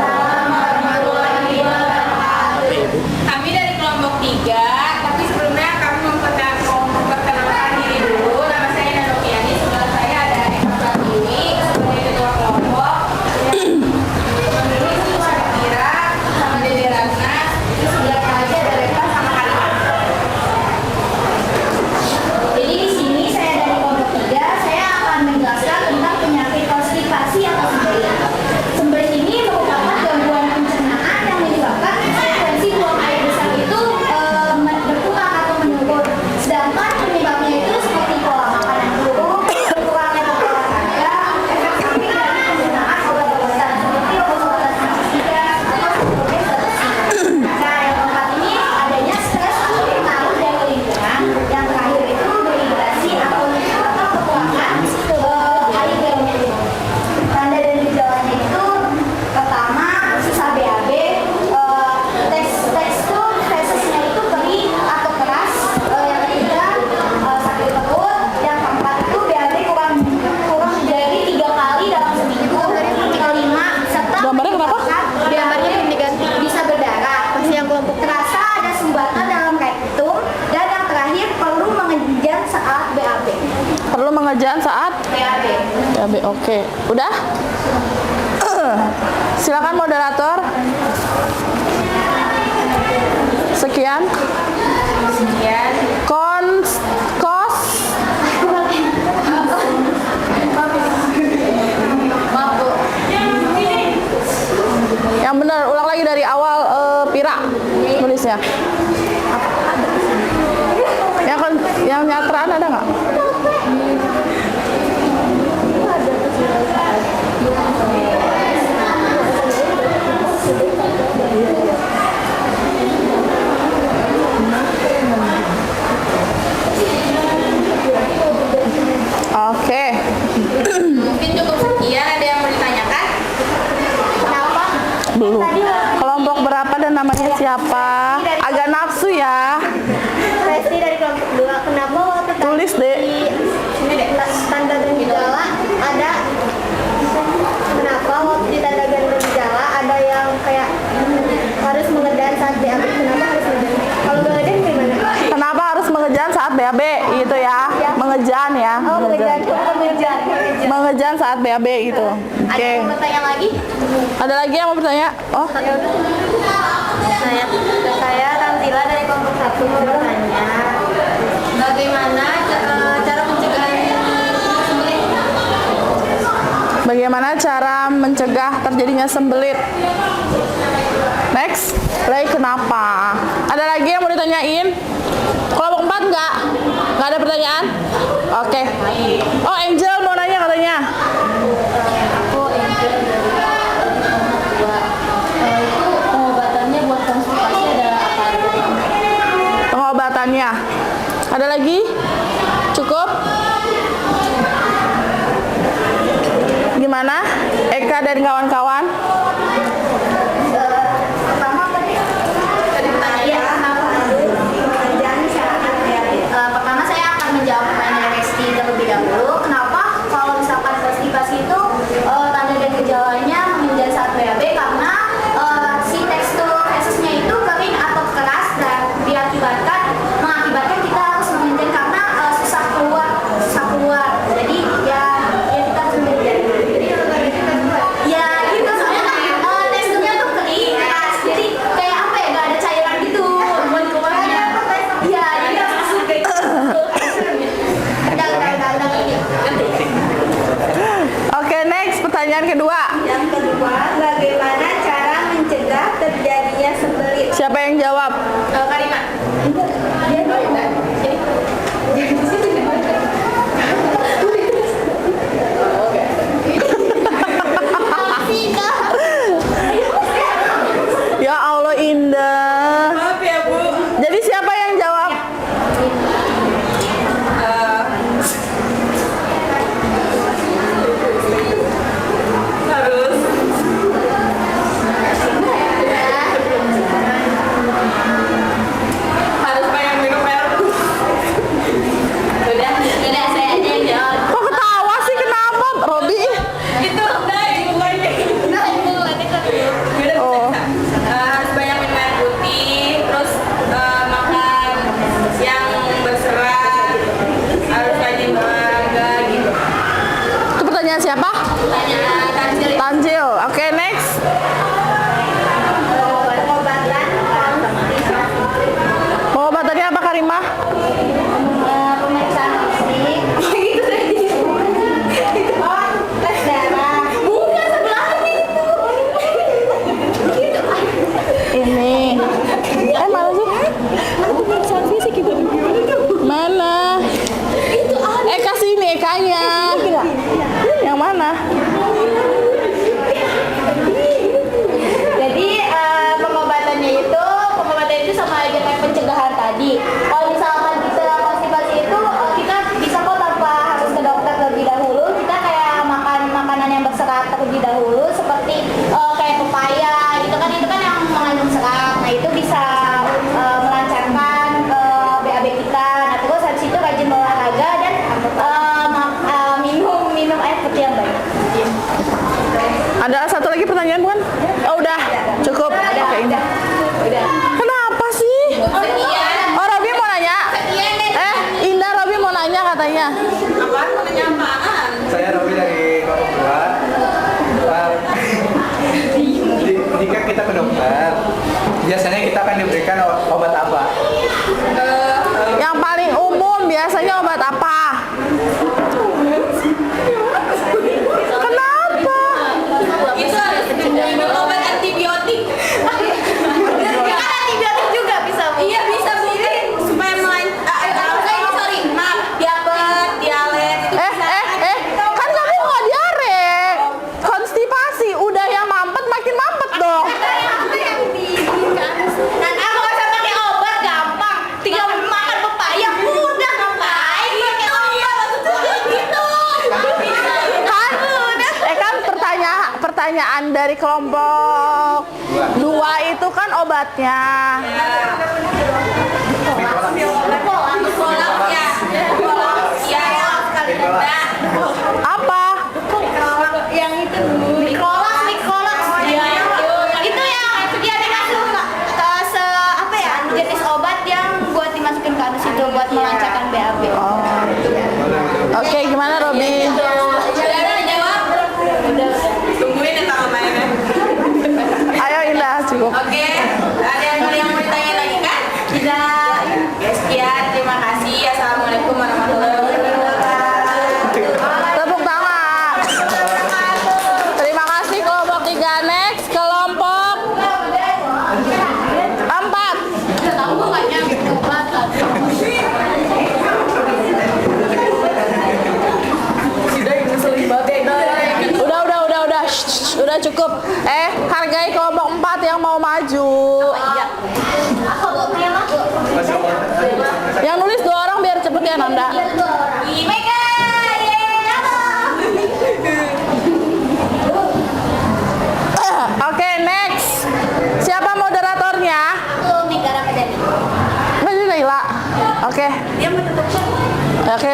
Warahmatullahi wabarakatuh. Kami dari kelompok 3, tapi sebelumnya kami memperkenalkan diri dulu. Nama saya Nano Kiani, sebelah saya ada Eva Pratiwi sebagai ketua kelompok. Menurut Siswa Kira sama Dede Ratna, di sebelah aja ada Reva sama Kalimah. Jadi di sini saya dari kelompok 3, saya Oke, udah? Silakan moderator. Sekian. Kos. Yang benar, ulang lagi dari awal, Pira tulisnya. Yang nyatraan ada nggak? Oke. Mungkin cukup sekian. Ada yang mau ditanyakan? Kenapa? Belum. Kelompok berapa dan namanya siapa? Agak nafsu ya. Resti dari kelompok 2. Kenapa waktu Tulis deh. ini deh tanda dan gejala ada? Kenapa waktu di tanda dan gejala ada yang kayak harus mengedan saat BAB? Kenapa harus mengedan? Kalau mengedan gimana? Kenapa harus mengejan saat BAB? Gitu ya. Mengejan ya. Oh, mengedan. Mengedan. Mengejan saat BAB gitu. Ada Oke. yang mau bertanya lagi? Ada lagi yang mau bertanya? Oh, Saya Ramzila dari kelompok 1 mau bertanya bagaimana cara mencegah sembelit? bagaimana cara mencegah terjadinya sembelit? Next. Ray, kenapa? Ada lagi yang mau ditanyain? Kelompok 4 enggak? Enggak ada pertanyaan? Oke. Oh, Angel mau nanya katanya. Aku Angel dari itu pengobatannya buat konsultasi ada apa aja? Pengobatannya. Ada lagi? Cukup? Gimana? Eka dan kawan-kawan? Pertama tadi ya, pertama saya akan menjawab pertanyaan Resti terlebih dahulu. Kenapa kalau misalkan konstipasi itu tanda dan gejalanya menjadi saat BAB karena si tekstur fesisnya itu kering atau keras dan mengakibatkan kita harus mengejan karena susah keluar. Jadi ya kita harus mengejan. Ya gitu soalnya kan teksturnya tuh kering keras. Jadi kayak apa ya, gak ada cairan gitu. Ya jadi harus kayak gitu. Oke, next. Pertanyaan kedua. Yang kedua, bagaimana cara mencegah terjadinya sembelit? Siapa yang jawab? Karima. Ya Allah, Indah. Maaf ya, Bu. Jadi siapa yang jawab? Harus banyak minum air. Udah saya aja yang jawab. Kok ketawa sih? Kenapa, Robi? Itu udah dimulainya. Oh. Harus banyak minum air putih, terus makan yang berserat, harus rajin olahraga gitu. Itu pertanyaan siapa? Pertanyaan Tanjil. Tanjil. Oke, next. Pengobatannya apa, Karimah? Pemeriksaan fisik. Gitu tadi. Tes darah. Bukan sebelahnya itu. Ini. Mana sih? Pemeriksaan fisik itu. Mana? Kasih ini Ekanya. Yang mana? Jadi pengobatan itu sama aja kayak pencegahan tadi. Kalau misalkan kita konstipasi itu kita bisa kok tanpa harus ke dokter terlebih dahulu. Kita kayak makan makanan yang berserat terlebih dahulu seperti kayak pepaya gitu kan, itu kan yang mengandung serat. Nah itu bisa melancarkan BAB kita. Nah terus habis itu rajin olahraga dan minum air putih yang banyak. Ada satu lagi pertanyaan, bukan? Oh, udah. Cukup. Oke, ini. Udah. Kenapa sih? Oh, Robi mau nanya? Indah, Robi mau nanya katanya. Apaan? Mau nanya apaan? Saya Robi dari kelompok biasanya kita akan diberikan obat apa? Yang paling umum biasanya obat apa? Kenapa? Itu harus minum obat antibiotik. Kan antibiotik juga bisa, Bu. Iya bisa Bu, supaya sorry, maaf, diabetes, diabetes itu bisa. Kan kamu nggak diare, konstipasi, udah yang mampet makin mampet dong. Dan aku nggak usah pakai obat, gampang. Tinggal makan pepaya, udah ngapain pakai obat gitu. Kan pertanyaan dari kelompok 2 itu kan obatnya. Apa? Yang itu Nicolas. Iya. Itu yang dia dikasih apa ya, jenis obat yang buat dimasukin ke anus itu buat melancarkan BAB. Oke, gimana Robi? Udah jawab. Tungguin ya tanggal mainnya. Ayo Indah, cukup. Oke, ada yang mau ditanya lagi kan? Tidak. Ya, sekian, terima kasih. Assalamualaikum warahmatullahi wabarakatuh. Tepuk tangan. Terima kasih kelompok 3. Next, kelompok 4. Kamu nggak nyampe obat. Udah. Udah cukup. Hargai kelompok 4 yang mau maju. Aku punya mah. Yang nulis 2 orang biar cepet ya Nanda. Mega, Oke, next. Siapa moderatornya? aku Mega Ramadhani. Maju Naila. Oke. Dia menutup. Oke.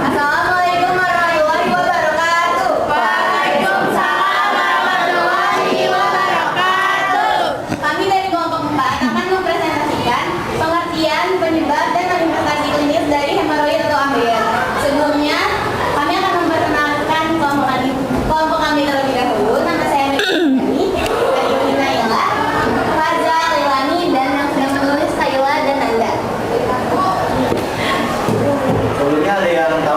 Assalamualaikum warahmatullahi wabarakatuh. Waalaikumsalam warahmatullahi wabarakatuh. Kami dari kelompok 4 akan mempresentasikan pengertian, penyebab, dan manifestasi klinis dari hemoroid atau ambeien. Sebelumnya, kami akan memperkenalkan kelompok kami terlebih dahulu. Nama saya Mega Ramadhani, Naila, Faza, Leilani, dan yang sudah menulis Kayla dan Nanda. Sebelumnya ada yang tahu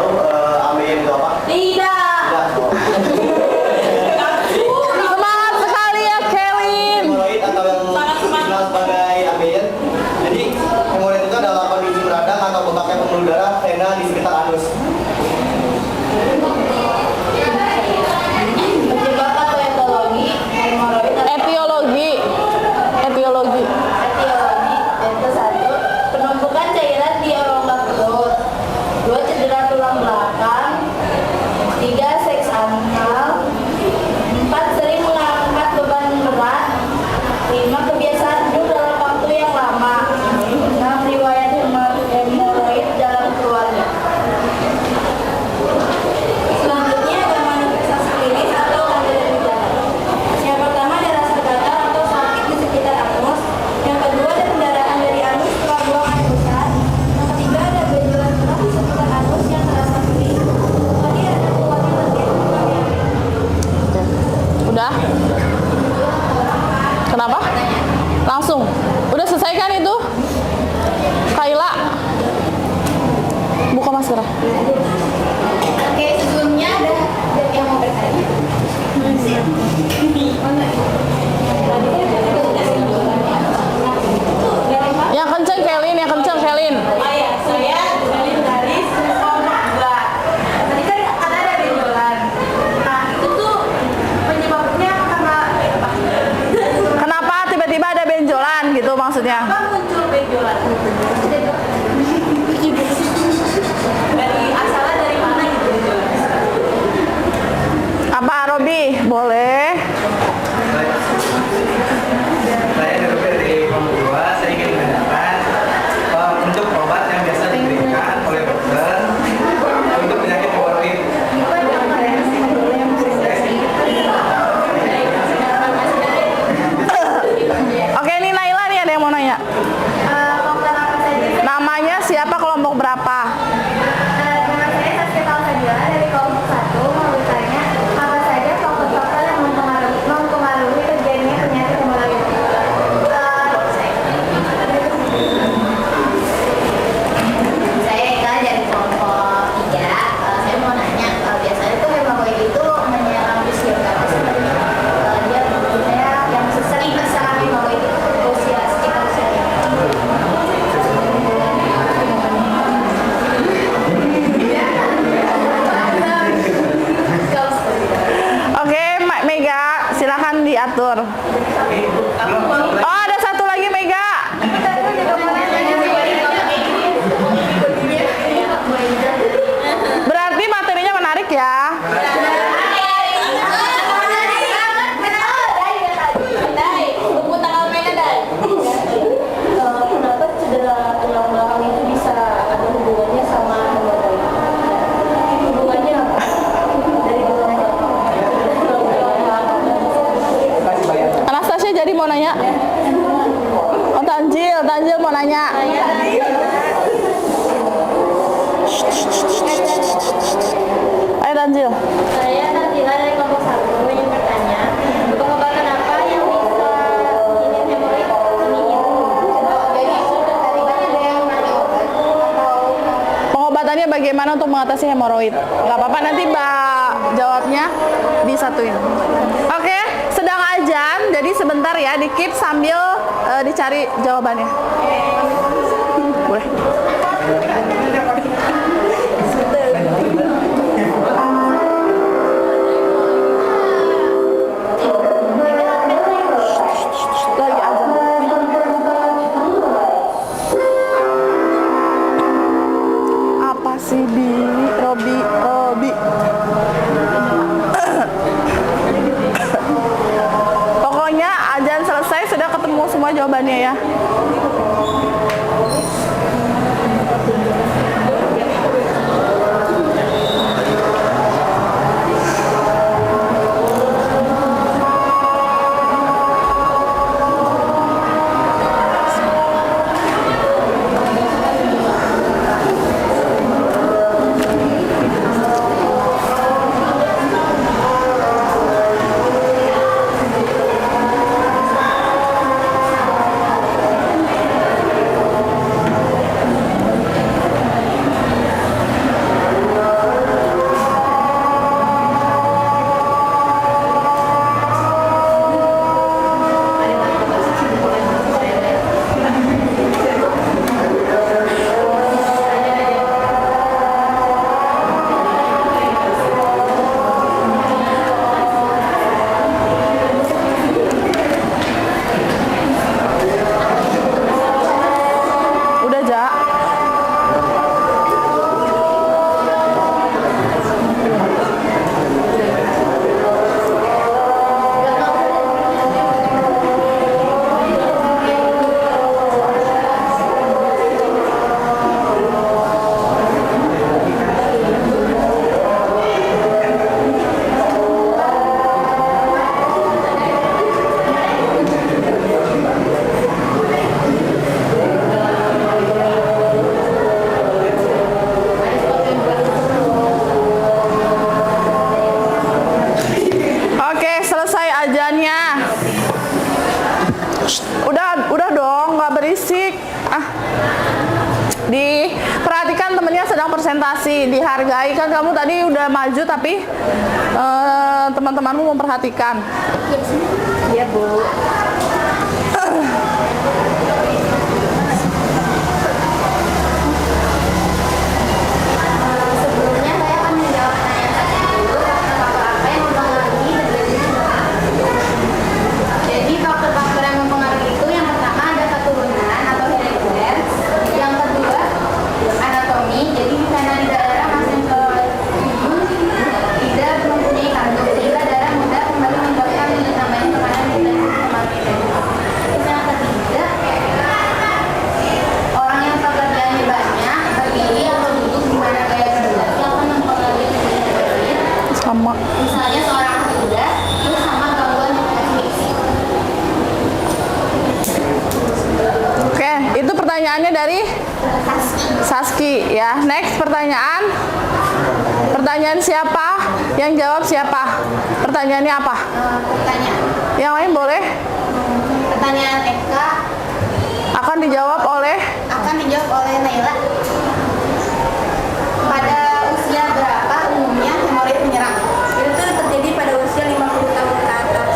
diatur. Oh, ada satu lagi Mega. Berarti materinya menarik ya. Buku tanggal mainnya, Dai. Kenapa cedera tulang belakang itu bisa ada hubungannya sama hemoroid? Hubungannya apa? Dari tulang belakang. Anastasia jadi mau nanya. Oh, Tanjil mau nanya. Ayo Tanjil. Saya Nazila dari kelompok 1 ingin bertanya, pengobatan apa yang bisa ini hemoroid ini itu? Jadi tadi kan ada yang nanya obat atau Pengobatannya bagaimana untuk mengatasi hemoroid? Gak apa-apa, nanti Mbak jawabnya disatuin. Oke, sedang ajan, jadi sebentar ya, dikip sambil dicari jawabannya. Boleh. Lagi ajan. Apa sih Robi? Pokoknya ajan selesai sudah ketemu semua jawabannya ya. Udah, Ja. Oke, selesai ajannya. Udah dong, nggak berisik. Diperhatikan temennya sedang presentasi, dihargai kan kamu tadi udah maju tapi teman-temanmu memperhatikan. Iya, Bu. Sebelumnya saya akan menjawab pertanyaan dulu faktor-faktor apa yang mempengaruhi terjadi Jadi faktor-faktor yang mempengaruhi itu yang pertama ada keturunan atau herediter, yang kedua anatomi, jadi karena di daerah masing ke ibu tidak mempunyai kandung sehingga darah mudah kembali menyebabkan namanya tekanan di kematian. Terus yang ketiga orang yang pekerjaannya banyak, berdiri atau duduk di mana gaya duduk yang akan mempengaruhi herediter. Sama. Misalnya seorang muda terus sama gangguan fisik. Oke, itu pertanyaannya dari Saski ya. Next pertanyaan. Pertanyaan siapa? Yang jawab siapa? Pertanyaannya apa? Pertanyaan. Yang lain boleh? Pertanyaan Eka Akan dijawab oleh akan dijawab oleh Naila. Pada usia berapa umumnya hemoroid menyerang? Itu terjadi pada usia 50 tahun ke atas.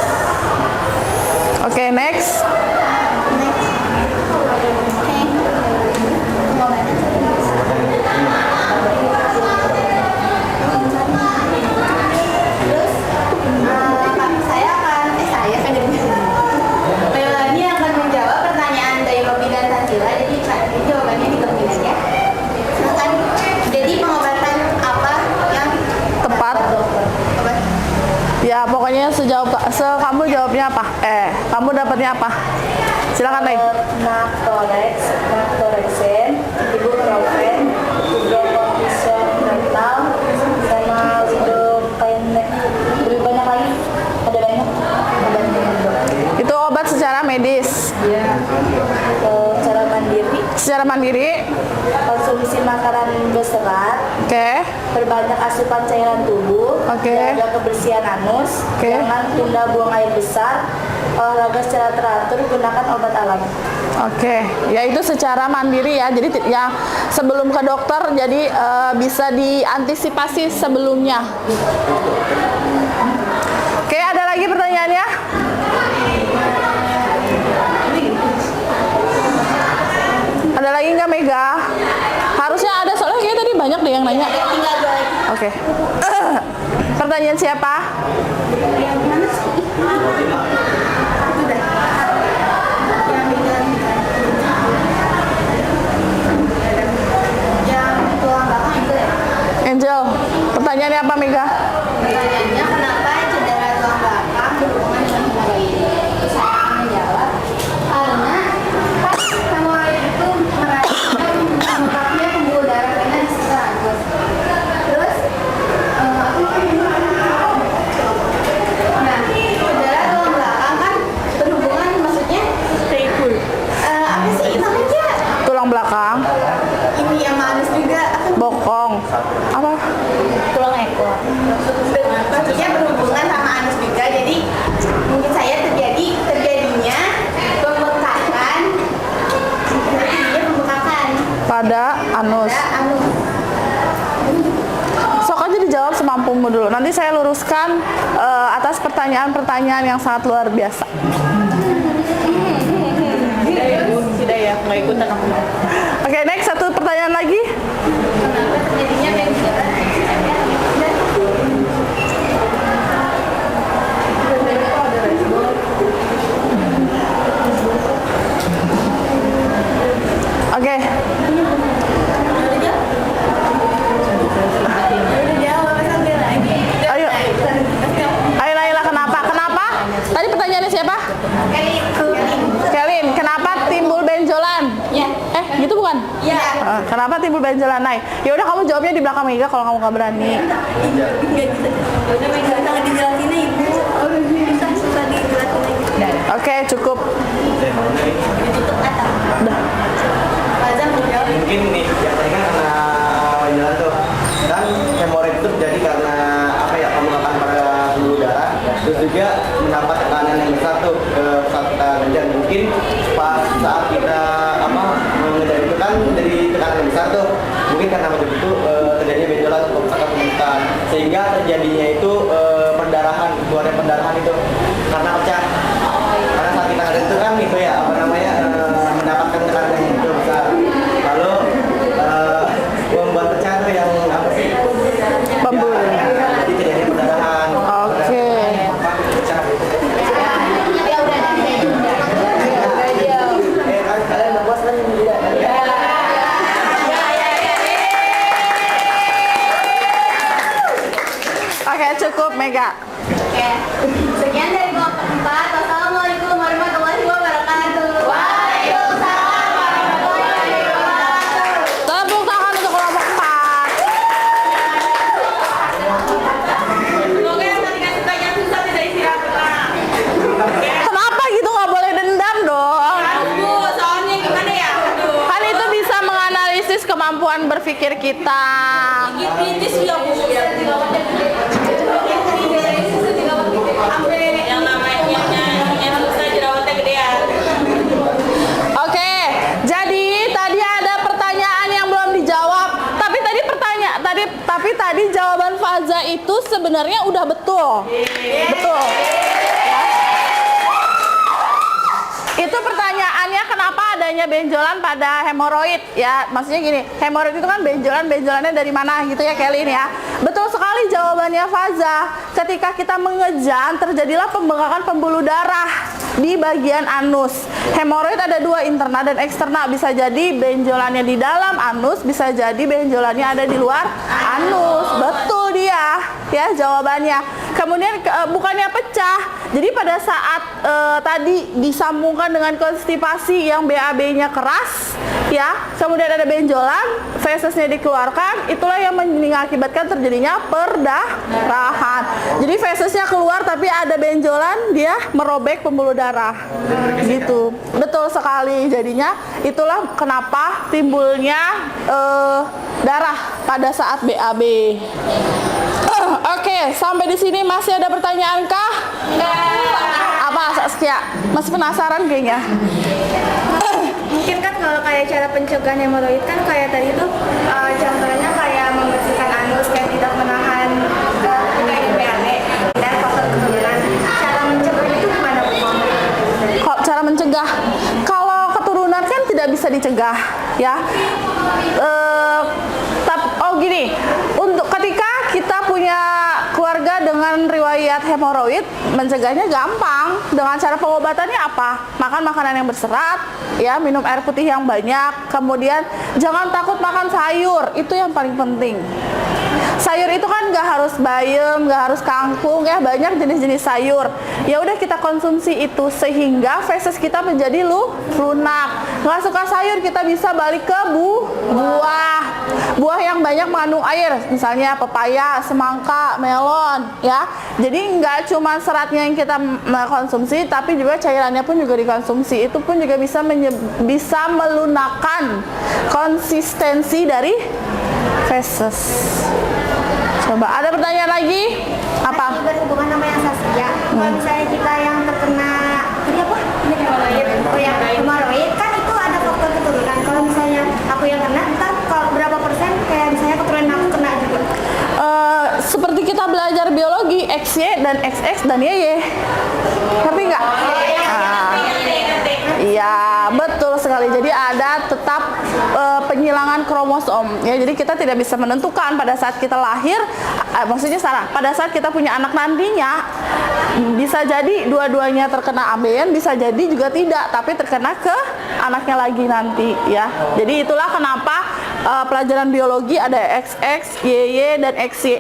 Oke, next. Terus saya akan pertanyaannya kamu jawabnya apa? Kamu dapatnya apa? Silakan Nay. Naftorexen, ibuprofen, hidrokortison renal, sama lidocaine. Lebih banyak lagi? Ada banyak? Itu obat secara medis. Cara mandiri, Secara mandiri. konsumsi makanan berserat, Oke. perbanyak asupan cairan tubuh, Oke. jaga kebersihan anus, Oke. jangan tunda buang air besar, olahraga secara teratur, gunakan obat alami. Oke, ya itu secara mandiri ya. Jadi yang sebelum ke dokter, jadi bisa diantisipasi sebelumnya. Oke, ada lagi pertanyaannya? Ada lagi nggak Mega? Harusnya ada, soalnya kayak tadi banyak deh yang nanya. Tinggal 2 lagi. Oke. Pertanyaan siapa? Angel, pertanyaannya apa Mega? Pertanyaannya kenapa cedera tulang belakang berhubungan dengan hemoroid? Saya akan menjawab karena pas hemoroid itu merasakan membengkaknya pembuluh darah vena di sekitar anus. Terus nah cedera tulang belakang kan berhubungan, maksudnya apa sih namanya? Tulang belakang, Ini sama anus juga. bokong, apa? Tulang ekor. Maksudnya berhubungan sama anus juga, jadi mungkin saya terjadinya pembengkakan Pada anus. anus. Sok aja dijawab semampumu dulu. Nanti saya luruskan atas pertanyaan-pertanyaan yang sangat luar biasa. Tidak ya, nggak ikutan aku. Oke, next satu pertanyaan lagi. Kenapa terjadinya benjolan? Oke, ayo. Ayo Naila, kenapa? Kenapa? Tadi pertanyaannya siapa? Kelin, kenapa timbul benjolan? Ya. Gitu bukan? Ya. Kenapa timbul benjolan? Nay, ya udah kamu jawabnya di belakang Mega kalau kamu nggak berani. Udah megang tangan dijelasinnya ibu. Susah dijelasin lagi. Oke, cukup. Ditutup atau? Udah. Fazam menjawab. Mungkin nih biasanya kan karena jalan tuh kan hemoroid itu terjadi karena apa ya, pembengkakan pada pembuluh darah, terus juga mendapat tekanan yang besar tuh ke saat kita ngejar. Mungkin pas saat kita mengejar itu kan dari tekanan yang besar tuh, mungkin karena begitu itu terjadinya benjolan atau pembengkakan, sehingga terjadinya itu perdarahan, keluarnya perdarahan itu karena pecah. Karena saat kita ngejar itu kan itu ya mendapatkan tekanan yang begitu besar, lalu membuat pecah tuh yang apa sih? Pembuluh. Jadi terjadi perdarahan. Oke. Pecah. Ya udah Kan kalian berpuas kan tidak? Oke, cukup Mega. Oke. Sekian dari kelompok 4. Wassalamualaikum warahmatullahi wabarakatuh. Waalaikumsalam warahmatullahi wabarakatuh. Tepuk tangan untuk kelompok 4. Semoga yang tadi kasih tanya susah tidak istirahat tenang. Kenapa gitu, nggak boleh dendam dong? Aduh, soalnya gimana ya? Aduh. Kan itu bisa menganalisis kemampuan berpikir kita. Kritis ya bu. Sampai yang namanya yang susah jerawatnya gedean. Oke, jadi tadi ada pertanyaan yang belum dijawab. Tapi tadi jawaban Faza itu sebenarnya udah betul. Betul. Ya. Itu pertanyaannya kenapa adanya benjolan pada hemoroid ya. Maksudnya gini, hemoroid itu kan benjolannya dari mana gitu ya Kelly ini ya. Betul sekali jawabannya Faza. Ketika kita mengejan terjadilah pembengkakan pembuluh darah di bagian anus. Hemoroid ada dua, internal dan eksternal. Bisa jadi benjolannya di dalam anus, bisa jadi benjolannya ada di luar anus. Betul dia. ya jawabannya. Kemudian bukannya pecah. Jadi pada saat tadi disambungkan dengan konstipasi yang BAB-nya keras, ya, kemudian ada benjolan, fesesnya dikeluarkan, itulah yang mengakibatkan terjadinya perdarahan. Jadi fesesnya keluar tapi ada benjolan, dia merobek pembuluh darah. Gitu. Betul sekali. Jadinya itulah kenapa timbulnya darah pada saat BAB. Oke, sampai di sini masih ada pertanyaan kah? Apa Saskia? Masih penasaran kayaknya? Mungkin kan kalau kayak cara pencegahan hemoroid kan kayak tadi tuh contohnya kayak membersihkan anus, kayak tidak menahan kayak BAB dan faktor keturunan. Cara mencegah itu gimana Bu? Cara mencegah, kalau keturunan kan tidak bisa dicegah, ya. Gini, untuk ketika kita punya keluarga dengan riwayat hemoroid, mencegahnya gampang. Dengan cara pengobatannya apa? Makan makanan yang berserat, ya, minum air putih yang banyak, kemudian jangan takut makan sayur, itu yang paling penting. Sayur itu kan nggak harus bayam, nggak harus kangkung, ya, banyak jenis-jenis sayur. Ya udah kita konsumsi itu sehingga feses kita menjadi lunak. Nggak suka sayur, kita bisa balik ke buah yang banyak mengandung air, misalnya pepaya, semangka, melon, ya. Jadi nggak cuma seratnya yang kita konsumsi, tapi juga cairannya pun juga dikonsumsi. Itu pun juga bisa melunakkan konsistensi dari feses. Coba ada pertanyaan lagi? Apa? Berhubungan sama yang Saskia. Kalau misalnya kita yang terkena tadi apa? Hemoroid. Oh ya, hemoroid kan itu ada faktor keturunan. Kalau misalnya aku yang kena, ntar kalau berapa persen kayak misalnya keturunan aku kena juga? Seperti kita belajar biologi, XY dan XX dan YY. Tapi enggak? Iya, betul sekali. Jadi ada tetap penyilangan kromosom. Ya, jadi kita tidak bisa menentukan pada saat kita lahir, maksudnya salah. Pada saat kita punya anak nantinya, bisa jadi dua-duanya terkena ABN, bisa jadi juga tidak, tapi terkena ke anaknya lagi nanti, ya. Jadi itulah kenapa pelajaran biologi ada XX, YY dan XY.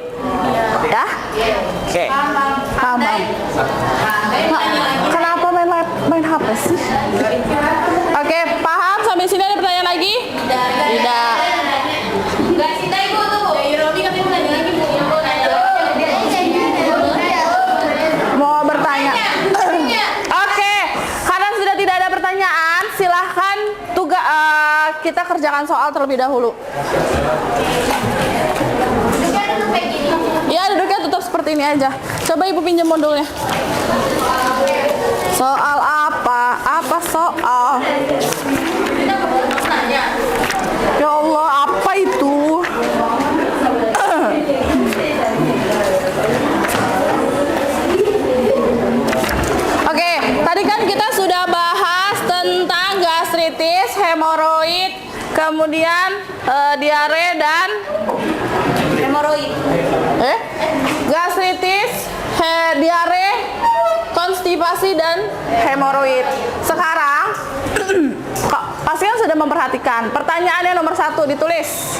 Ya? Oke. Paham. Kenapa main HP sih? Oke, paham? Sampai sini ada pertanyaan lagi? Tidak. Enggak sih, Ibu tuh, Bu. Robi kami mau nanya lagi, Bu. Yang mau nanya. Mau bertanya? Oke, karena sudah tidak ada pertanyaan, silahkan kita kerjakan soal terlebih dahulu. Ya, duduknya tetap seperti ini aja. Coba Ibu pinjam modulnya. Soal apa? Apa soal? Ya Allah, apa itu? Oke, tadi kan kita sudah bahas tentang gastritis, hemoroid, kemudian diare dan Hemoroid. Gastritis, diare, konstipasi dan hemoroid. Sekarang pasien sudah memperhatikan. Pertanyaannya nomor 1 ditulis.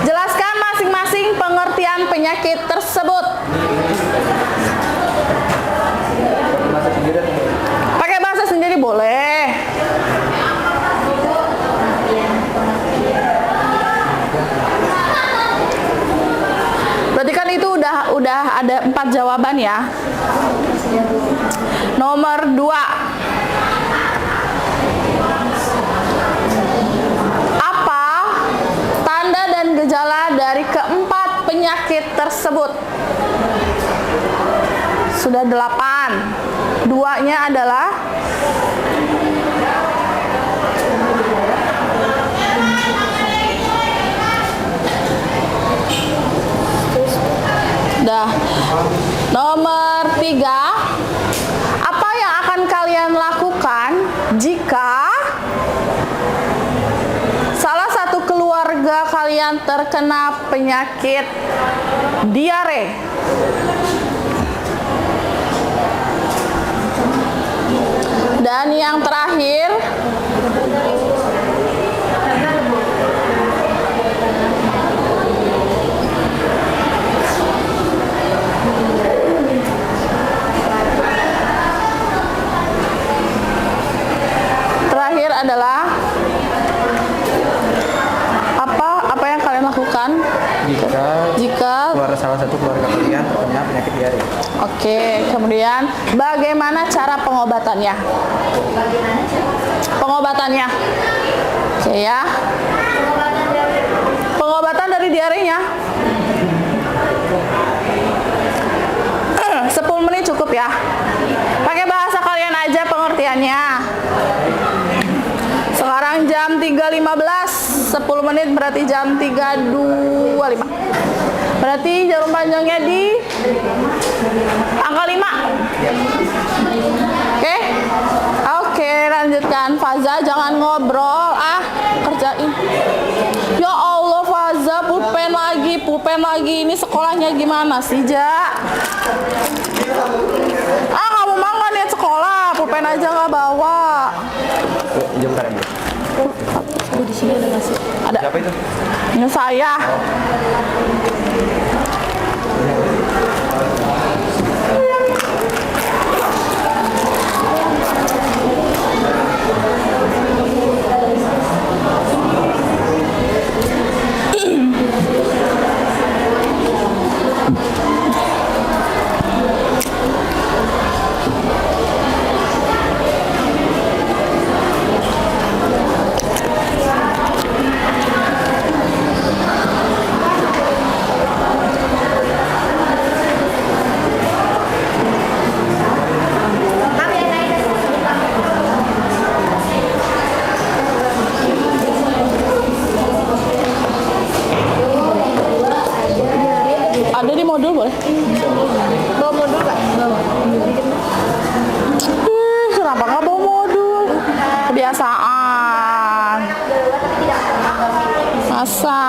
Jelaskan masing-masing pengertian penyakit tersebut. Pakai bahasa sendiri boleh. Berarti kan itu udah ada 4 jawaban ya. Nomor 2. Apa tanda dan gejala dari keempat penyakit tersebut? Sudah 8. 2-nya adalah nomor 3, apa yang akan kalian lakukan jika salah satu keluarga kalian terkena penyakit diare? Dan yang terakhir, adalah apa yang kalian lakukan jika salah satu keluarga kalian terkena penyakit diare. Oke, kemudian bagaimana cara pengobatannya? Oke ya. Pengobatan dari diarenya 10 menit cukup ya. Pakai bahasa kalian aja pengertiannya. Sekarang jam 3.15, 10 menit berarti jam 3.25. Berarti jarum panjangnya di angka 5. Oke, lanjutkan. Faza jangan ngobrol, kerjain. Ya Allah Faza, pulpen lagi. Ini sekolahnya gimana sih, Ja? Kamu mah nggak niat sekolah, pulpen aja nggak bawa. Jam berapa? Di sini ada nasi. Ada. Siapa itu? Ini saya. Ada di modul boleh? Bawa modul nggak? Bawa. Kenapa nggak bawa modul? Kebiasaan. Masa?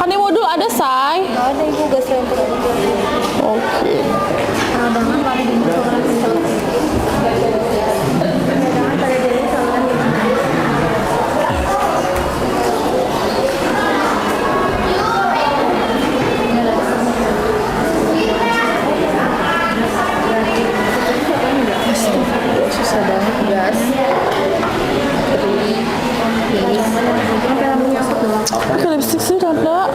Kan di modul ada, Say. Ada ibu gak selain Oke. Jangan pada jadi saluran pencernaan. Jangan pada jadi saluran Susah banget, guys. Pakai lipstick sih, ada.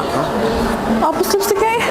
Hapus lipstiknya ya.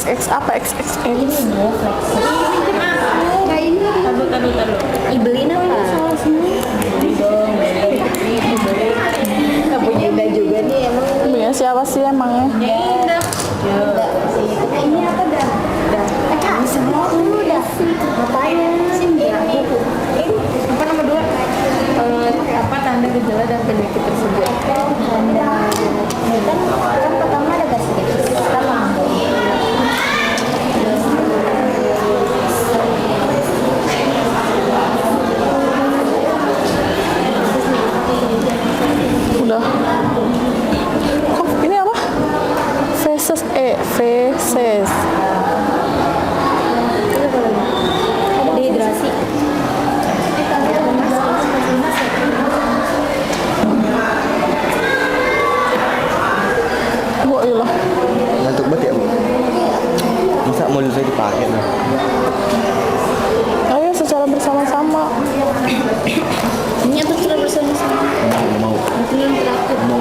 XX apa XXX? Taruh. Ibelin apa? Gak punya Indah juga nih emang. Punya siapa sih emangnya? Indah. Ini apa dah? Kak, semua dulu dah. Ngapain? Apa nomor 2? Apa tanda gejala dan penyakit tersebut? Kan pertama ada gastritis, pertama. Udah. Kok ini apa? Feses. Dehidrasi. Wah, iyalah. Ngantuk banget ya, Bu? Masa mulut saya dipakai nah? Ayo secara bersama-sama. Ini apa sudah bersama-sama? Mau. Itu yang terakhir. Mau.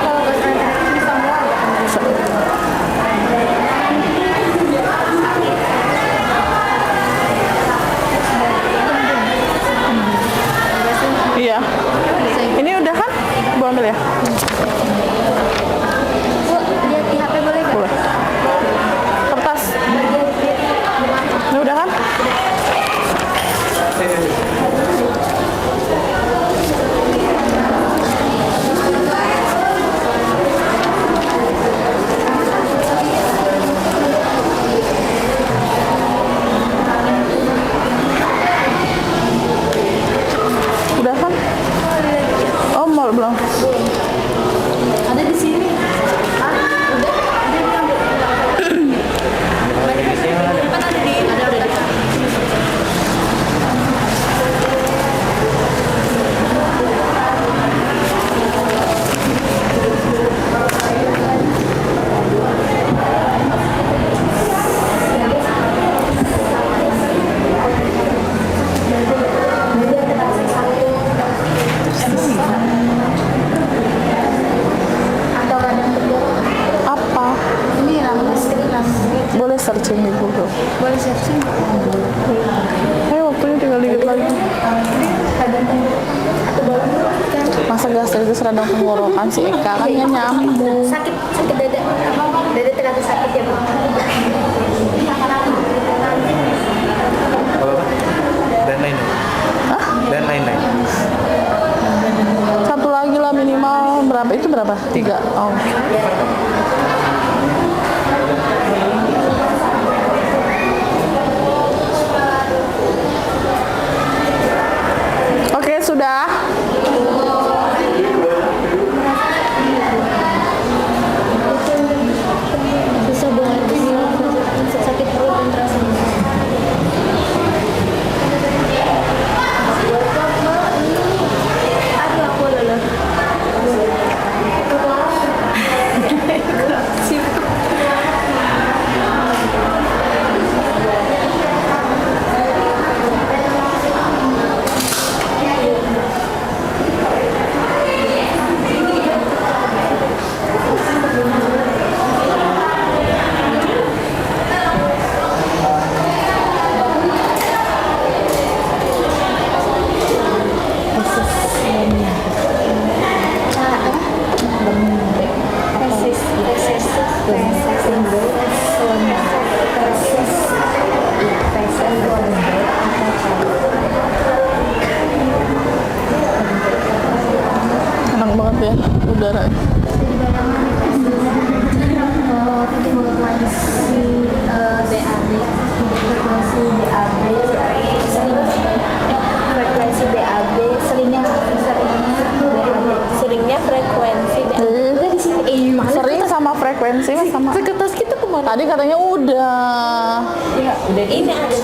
Kalau bahasa terakhir bisa mual. Iya. Ini udah kan? Gua ambil ya. Bu, lihat di HP boleh nggak? Boleh. Kertas. Ini udah kan? Udah kan? Oh, mau belum? Ada di sini. Udah? Atau radang tenggorokan. Apa? Ini rambut gastritis. Boleh searching di Google. Boleh searching. Ayo, waktunya tinggal dikit lagi. Radang tenggorokan. Atau balon kan? Masa gastritis radang tenggorokan si Eka kan ya nyambung. Sakit dada. Dada terlalu sakit ya, Bu. Apa? Dan lain-lain. Dan lain-lain. Satu lagi lah minimal berapa? Itu berapa? 3. Oh. Oke, sudah. Susah banget sakit perut dan terasa aduh aku lelah. Enak banget ya udara. Frekuensi BAB seringnya frekuensi BAB udah di sini Sering sama frekuensi mas sama. kertas kita kemana? Tadi katanya udah. Ya, udah ini ada.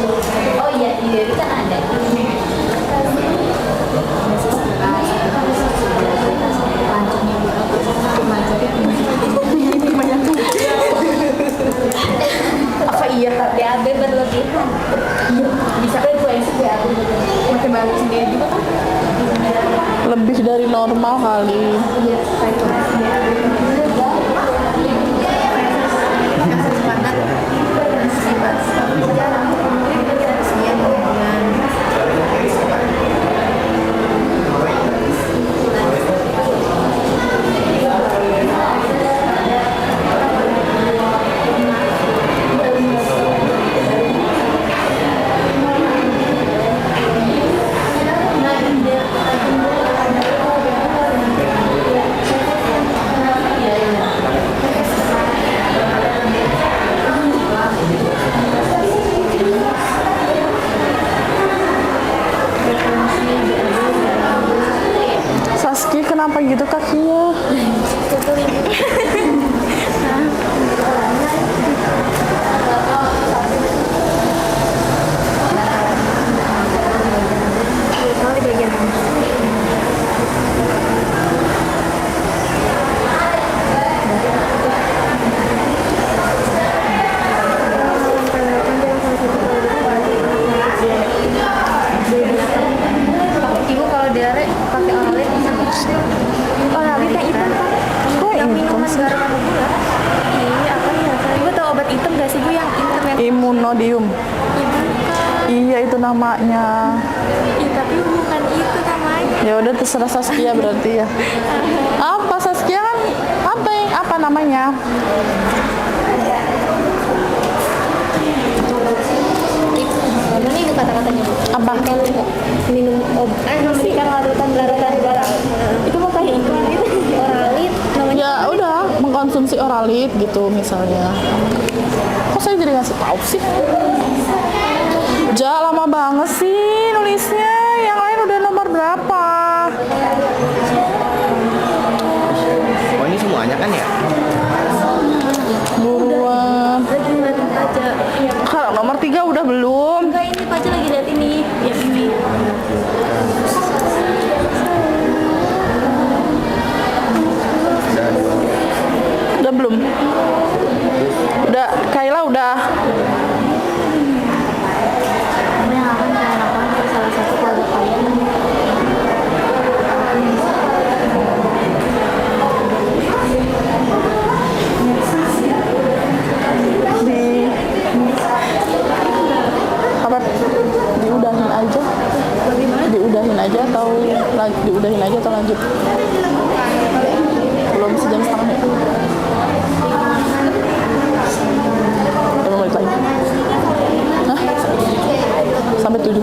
Oh iya, ini kan ada. Apa iya BAB berlebihan? Iya, bisa frekuensi BAB. Makin bagus sendiri juga kan? Garang ada gula. Iya, apa ya? Ibu tahu obat hitam gak sih Bu yang internet? Imunodium. Iya itu namanya. Iya, tapi bukan itu namanya. Ya udah terserah Saskia berarti ya. Apa Saskia kan apa namanya? Mana nih Bu kata-katanya Bu? Apa? Minum obat, memberikan larutan darah. Itu mau kayak iklan gitu. Oralit namanya. Ya udah mengkonsumsi oralit gitu misalnya. Kok saya jadi ngasih tahu sih? Lama banget sih nulisnya. Yang lain udah nomor berapa? Oh ini semuanya kan ya? Buruan. Lagi ngeliatin aja. Iya. Kalau nomor 3 udah belum? Enggak, ini Pak lagi lihat ini. Ya ini. Udah belum? Udah, Kayla udah. Yang akan saya lakukan ke salah satu keluarga kalian. Diudahin aja atau lanjut? Belum sejam setengah ya? 5 menit lagi. Hah? Sampai 7.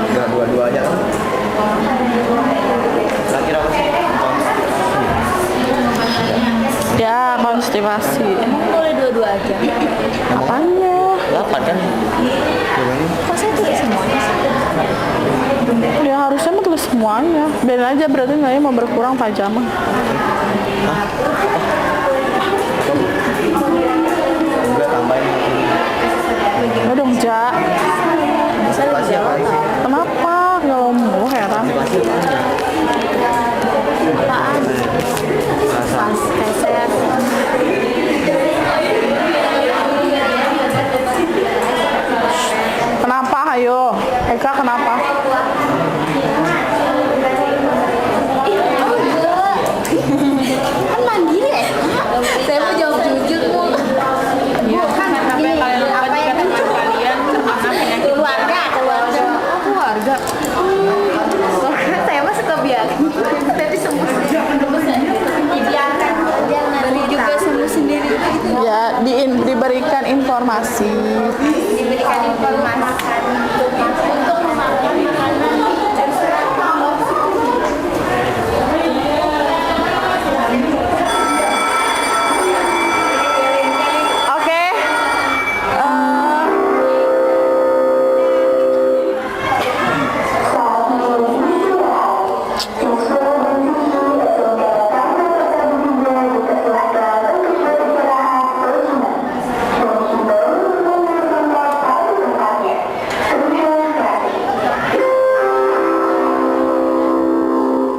Enggak dua-dua aja kan? Terakhir apa sih? Ya, konstipasi. Boleh dua-dua aja. Apanya? Dapat kan? Kok saya tulis semuanya sih? Ya harusnya mah tulis semuanya. Biarin aja berarti nilainya mau berkurang pajama. Udah tambahin. Ya dong, Ja. Pasti apa lagi? Kenapa? Kalau mau heran. Pasti Apaan? Pas keset. Kenapa? Ayo. Eka kenapa? Kan mandiri ya? Saya mau jawab jujur Bu. Bukan ini apa yang keluarga. Keluarga. Saya mah suka biarin. Tapi semua dibiarkan aja nanti juga sembuh sendiri gitu. Ya, diberikan informasi. Diberikan informasi untuk memakan makanan terserah. Oke.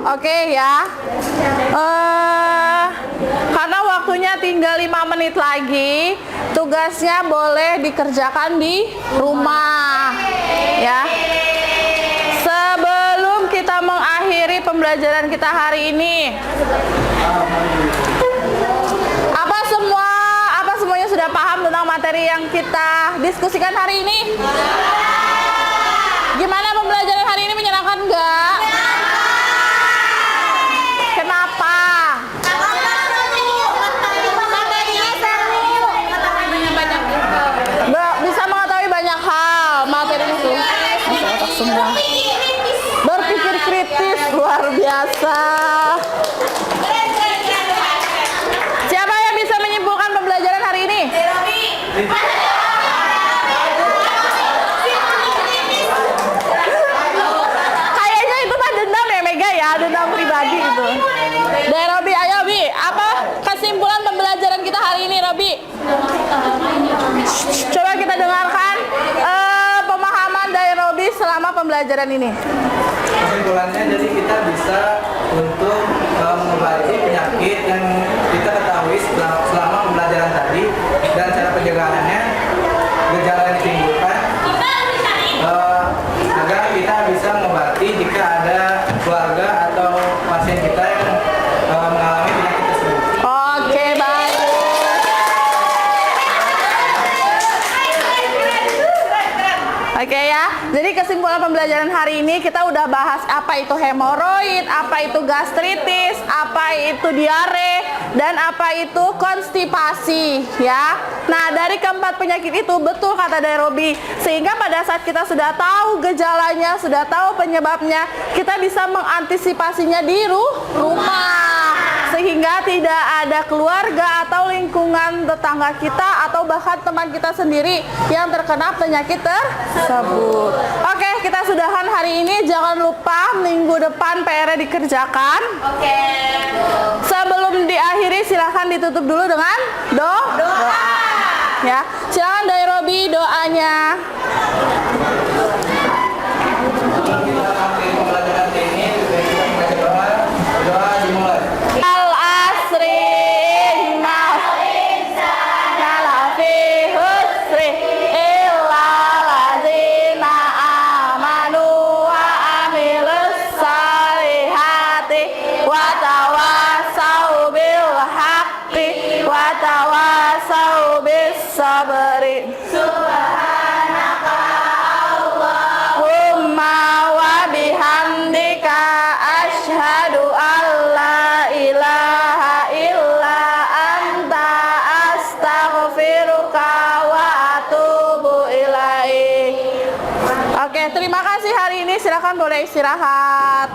Oke ya. Karena waktunya tinggal 5 menit lagi, tugasnya boleh dikerjakan di rumah. Ya. Sebelum kita mengakhiri pembelajaran kita hari ini. Apa semuanya sudah paham tentang materi yang kita diskusikan hari ini? Gimana pembelajaran hari ini, menyenangkan nggak? Kenapa? Bisa mengetahui banyak hal materi itu. Otak semua. Berpikir kritis luar biasa. Siapa yang bisa menyimpulkan pembelajaran hari ini? Kayaknya itu mah dendam ya Mega ya, dendam pribadi gitu. Dari Robi, ayo Bi, apa kesimpulan pembelajaran kita hari ini Robi? pembelajaran ini? Kesimpulannya jadi kita bisa untuk mengobati penyakit yang kita ketahui selama pembelajaran tadi dan cara pencegahannya, gejala yang ditimbulkan agar kita bisa mengobati jika ada keluarga atau pasien kita yang mengalami penyakit tersebut. Oke, baik. Oke ya, jadi kesimpulan pembelajaran hari ini kita udah bahas apa itu hemoroid, apa itu gastritis, apa itu diare, dan apa itu konstipasi ya. Nah, dari keempat penyakit itu betul kata dari Robi, sehingga pada saat kita sudah tahu gejalanya, sudah tahu penyebabnya, kita bisa mengantisipasinya di rumah, sehingga tidak ada keluarga atau lingkungan tetangga kita atau bahkan teman kita sendiri yang terkena penyakit tersebut. Oke, kita sudahan hari ini. Jangan lupa minggu depan PR-nya dikerjakan. Oke. Sebelum diakhiri silahkan ditutup dulu dengan doa. Ya, silakan dari Robi doanya. Kita akhiri pembelajaran ini, kita doa dimulai. Al-asri innal insana lafi husri illa ladzina amanu wa amilus salihati wa tawasau bil haqqi wa tawasau bis sabri. Subhanaka Allahumma wa bihamdika asyhadu an la ilaha illa anta astaghfiruka wa atubu ilaik. Oke, terima kasih hari ini. Silakan boleh istirahat.